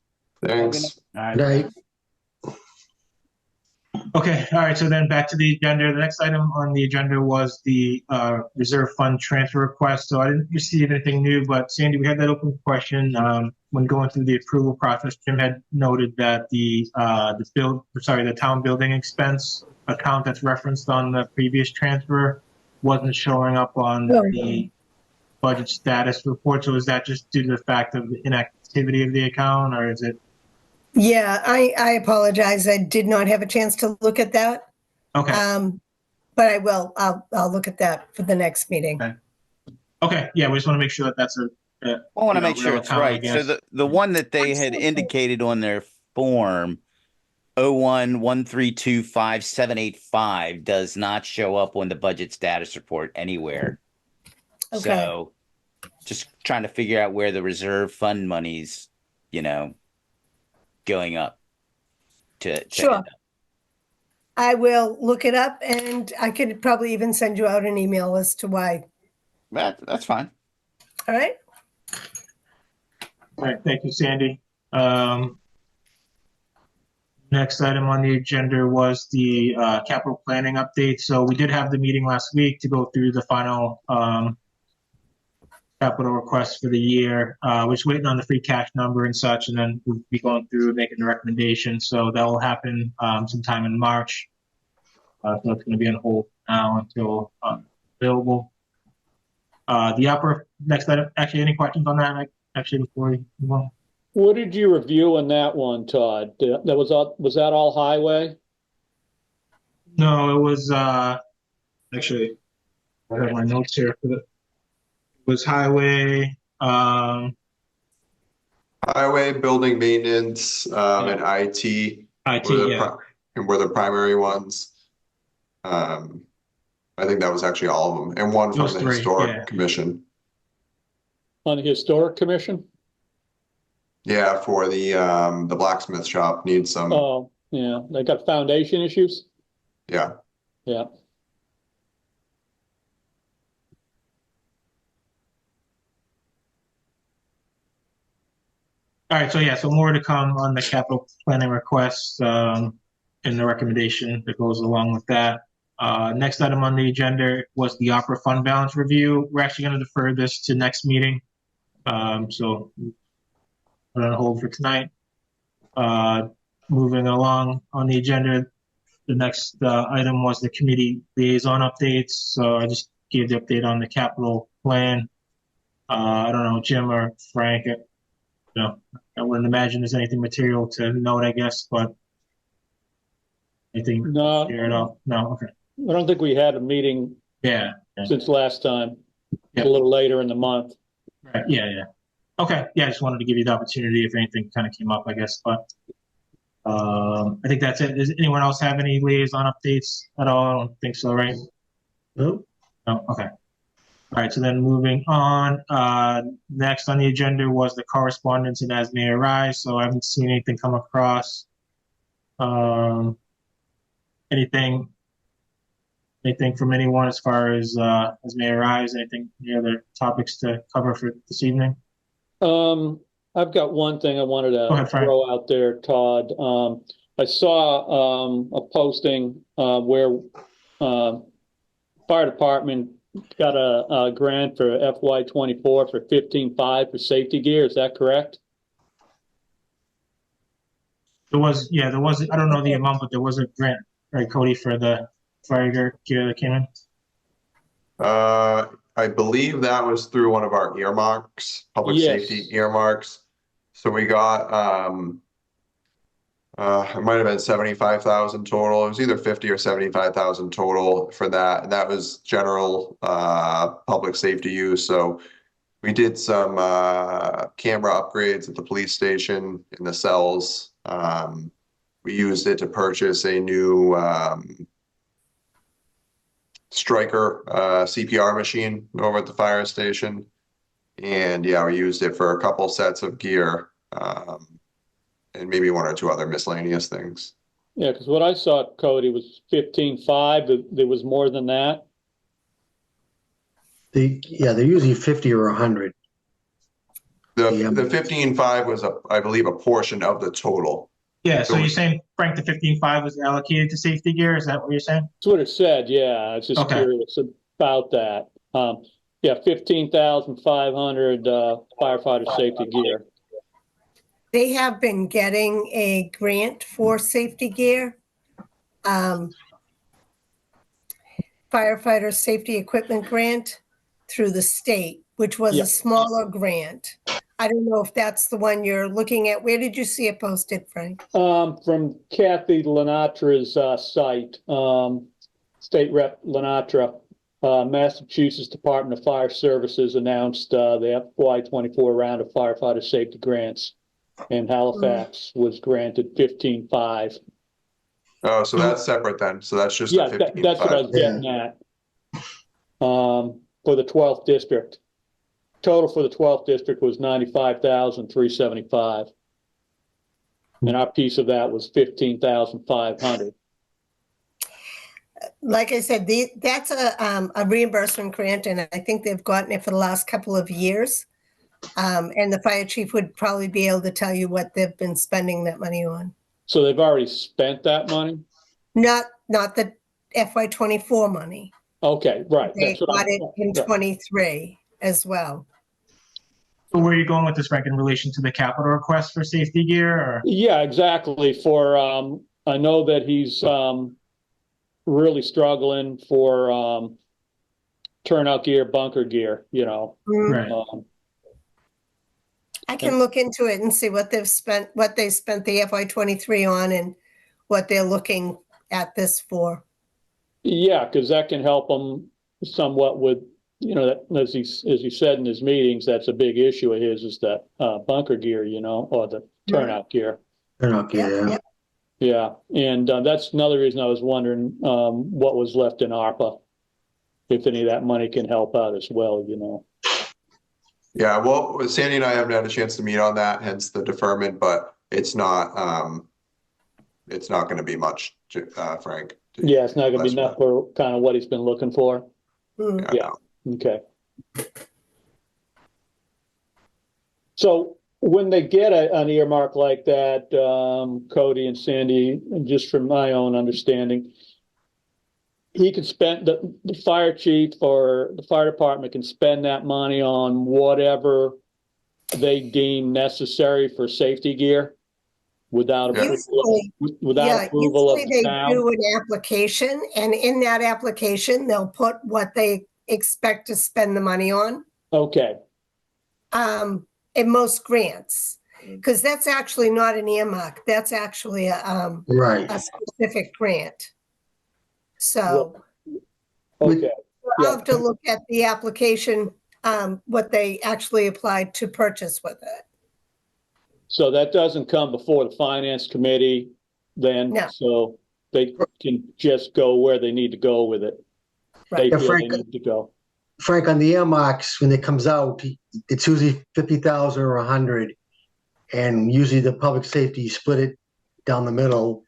Thanks. All right. Right. Okay, all right, so then back to the agenda. The next item on the agenda was the reserve fund transfer request. So I didn't receive anything new, but Sandy, we had that open question. When going through the approval process, Jim had noted that the town building expense account that's referenced on the previous transfer wasn't showing up on the budget status report. So is that just due to the fact of the inactivity of the account, or is it? Yeah, I apologize. I did not have a chance to look at that. Okay. But I will. I'll look at that for the next meeting. Okay. Okay, yeah, we just want to make sure that that's I want to make real sure it's account, I right. So guess. the one that they had indicated on their form, 0113255785, does not show up on the budget status report anywhere. Okay. So just trying to figure out where the reserve fund money's, going up to Sure. end up. I will look it up, and I could probably even send you out an email as to why. That's fine. All right. All right, thank you, Sandy. Next item on the agenda was the capital planning update. So we did have the meeting last week to go through the final capital requests for the year. We're just waiting on the free cash number and such, and then we'll be going through and making the recommendation. So that will happen sometime in March. So it's going to be on hold now until available. Next item, actually, any questions on that? Actually, before we move on? What did you review on that one, Todd? Was that all highway? No, it was actually I have my notes here for it was highway, Highway, building maintenance, and IT. IT, were the yeah. were the primary ones. I think that was actually all of them, and one from Those the three, historic yeah. commission. On the historic commission? Yeah, for the blacksmith shop needs some. Oh, yeah, they got foundation issues? Yeah. Yeah. All right, so yeah, so more to come on the capital planning request and the recommendation that goes along with that. Next item on the agenda was the opera fund balance review. We're actually going to defer this to next meeting. So put it on hold for tonight. Moving along on the agenda, the next item was the committee liaison updates. So I just gave the update on the capital plan. I don't know, Jim or Frank, I wouldn't imagine there's anything material to note, I guess, but anything No, here at all? No, okay. I don't think we had a meeting Yeah. since last time. Yeah. A little later in the month. Right. Yeah. Okay. Yeah, I just wanted to give you the opportunity if anything kind of came up, I guess. But I think that's it. Does anyone else have any liaison updates at all? I don't think so, right? Nope. No. Okay. All right. So then moving on. Next on the agenda was the correspondence and as may arise. So I haven't seen anything come across. Anything from anyone as far as may arise? Any other topics to cover for this evening? I've got one thing I wanted Go to ahead, Frank. throw out there, Todd. I saw a posting where fire department got a grant for FY24 for $15,500 for safety gear. Is that correct? There was, I don't know the amount, but there was a grant, right, Cody, for the fire gear that came in? I believe that was through one of our earmarks, public Yes. safety earmarks. So we got, it might have been 75,000 total. It was either 50 or 75,000 total for that. And that was general, public safety use. So we did some, camera upgrades at the police station in the cells. We used it to purchase a new, Striker CPR machine over at the fire station. And yeah, we used it for a couple sets of gear, and maybe one or two other miscellaneous things. Yeah, because what I saw, Cody, was 15.5. There was more than that. Yeah, they're usually 50 or 100. The Yeah. 15.5 was I believe a portion of the total. Yeah, so you're saying, Frank, the 15.5 was allocated to safety gear? Is that what you're saying? That's what it said. Yeah, I was just Okay. curious about that. Yeah, 15,500 firefighter safety gear. They have been getting a grant for safety gear. Firefighter safety equipment grant through the state, which was Yeah. a smaller grant. I don't know if that's the one you're looking at. Where did you see it posted, Frank? From Kathy Lenatra's site, State Rep Lenatra, Massachusetts Department of Fire Services announced the FY24 round of firefighter safety grants, and Halifax was granted 15.5. Oh, so that's separate then. So that's just Yeah, a 15.5. that's what I was getting at. For the 12th district. Total for the 12th district was 95,375. And our piece of that was 15,500. Like I said, that's a reimbursement grant, and I think they've gotten it for the last couple of years. And the fire chief would probably be able to tell you what they've been spending that money on. So they've already spent that money? Not the FY24 money. Okay, right. They That's what got it in 23 as well. So where are you going with this, Frank, in relation to the capital request for safety gear? Or? Yeah, exactly. For I know that he's really struggling for turnout gear, bunker gear, you know. Right. I can look into it and see what they spent the FY23 on and what they're looking at this for. Yeah, because that can help them somewhat with, you know, that, as he said in his meetings, that's a big issue of his, is that bunker gear, you know, or the turnout gear. Turnout gear, yeah. Yeah, and that's another reason I was wondering what was left in ARPA, if any of that money can help out as well, you know. Yeah, well, Sandy and I haven't had a chance to meet on that, hence the deferment, but it's not going to be much, Frank. Yeah, it's not going to be enough for kind of what he's been looking for. Yeah. Okay. So when they get an earmark like that, Cody and Sandy, and just from my own understanding, he can spend the fire chief or the fire department can spend that money on whatever they deem necessary for safety gear without approval of the town. They do an application, and in that application, they'll put what they expect to spend the money on. Okay. In most grants, because that's actually not an earmark. That's actually a specific grant. So okay. I'll have to look at the application, what they actually applied to purchase with it. So that doesn't come before the finance committee then? No. So they can just go where they need to go with it. Right. They Yeah, feel Frank, they need to go. Frank, on the earmarks, when it comes out, it's usually 50,000 or 100. And usually the public safety, you split it down the middle.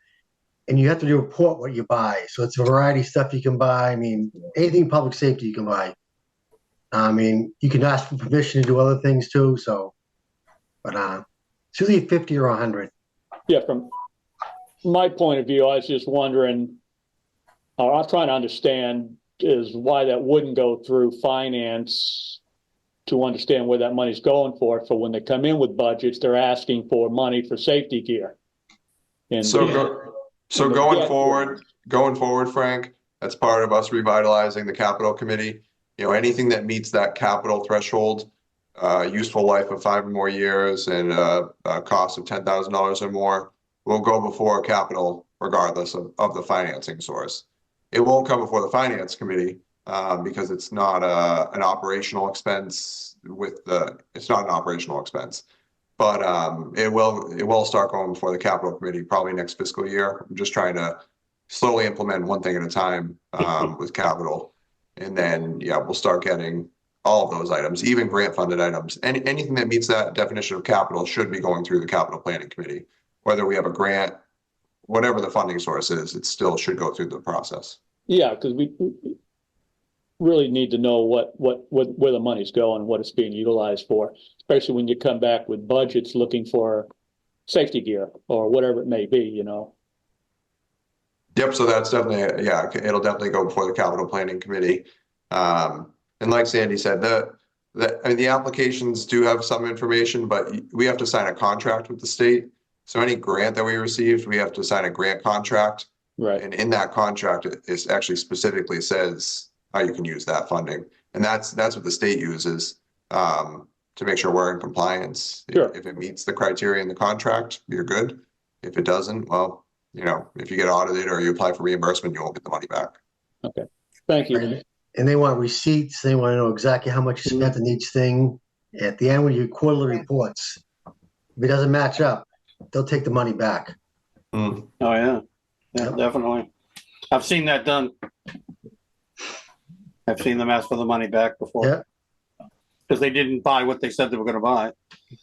And you have to report what you buy. So it's a variety of stuff you can buy. I mean, anything public safety you can buy. I mean, you can ask for permission to do other things too. So, but it's usually 50 or 100. Yeah, from my point of view, I was just wondering, I'm trying to understand is why that wouldn't go through finance to understand where that money's going for when they come in with budgets, they're asking for money for safety gear. And So going forward, Frank, that's part of us revitalizing the capital committee. anything that meets that capital threshold, useful life of 5 or more years and a cost of $10,000 or more will go before capital regardless of the financing source. It won't come before the finance committee because it's not an operational expense it's not an operational expense. But it will start going before the capital committee probably next fiscal year. I'm just trying to slowly implement one thing at a time with capital. And then, yeah, we'll start getting all of those items, even grant funded items. Anything that meets that definition of capital should be going through the capital planning committee. Whether we have a grant, whatever the funding source is, it still should go through the process. Yeah, because we really need to know where the money's going, what it's being utilized for, especially when you come back with budgets looking for safety gear or whatever it may be, Yep, so that's definitely, yeah, it'll definitely go before the capital planning committee. And like Sandy said, the applications do have some information, but we have to sign a contract with the state. So any grant that we received, we have to sign a grant contract. Right. And in that contract, it actually specifically says how you can use that funding. And that's what the state uses to make sure we're in compliance. Sure. If it meets the criteria in the contract, you're good. If it doesn't, well, if you get audited or you apply for reimbursement, you won't get the money back. Okay. Thank you. And they want receipts. They want to know exactly how much you spent on each thing. At the end, when you quarterly reports, if it doesn't match up, they'll take the money back. Oh, yeah. Yeah, definitely. I've seen that done. I've seen them ask for the money back before. Yeah. Because they didn't buy what they said they were going to buy.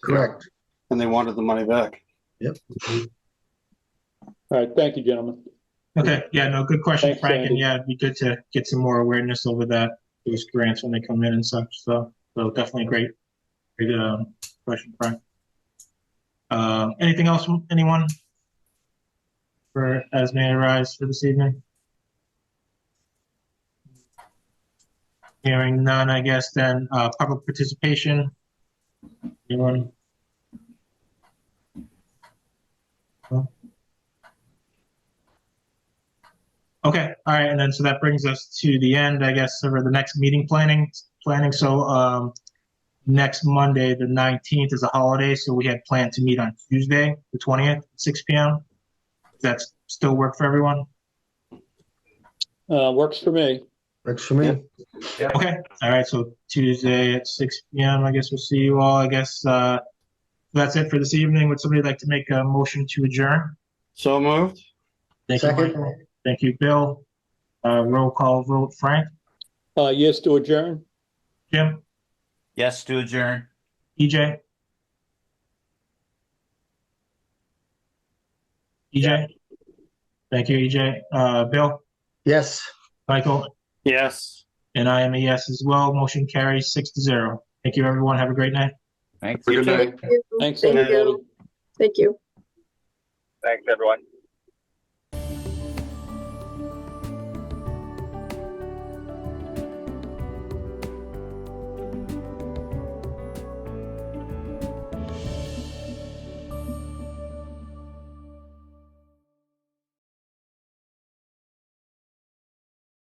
Correct. And they wanted the money back. Yep. All right. Thank you, gentlemen. Okay, yeah, no, good question, Thanks, Frank, Sandy. and yeah, it'd be good to get some more awareness over those grants when they come in and such, so definitely great question, Frank. Anything else from anyone as may arise for this evening? Hearing none, I guess then, public participation. Anyone? No? Okay, all right, and then so that brings us to the end, I guess, for the next meeting planning. So next Monday, the 19th is a holiday, so we had planned to meet on Tuesday, the 20th, at 6 p.m. Does that still work for everyone? Works for me. Works for me. Okay, all right, so Tuesday at 6 p.m. I guess we'll see you all. I guess that's it for this evening. Would somebody like to make a motion to adjourn? So moved. Thank you, Second. Michael. Thank you, Bill. Roll call vote, Frank, Yes to adjourn. Jim, Yes, to adjourn. EJ. EJ. Thank you, EJ. Bill, Yes. Michael, Yes. and I am a yes as well. Motion carries 6-0. Thank you, everyone. Have a great night. Thanks. Have a good night. Thanks, Thank everybody. you. Thank you. Thanks, everyone.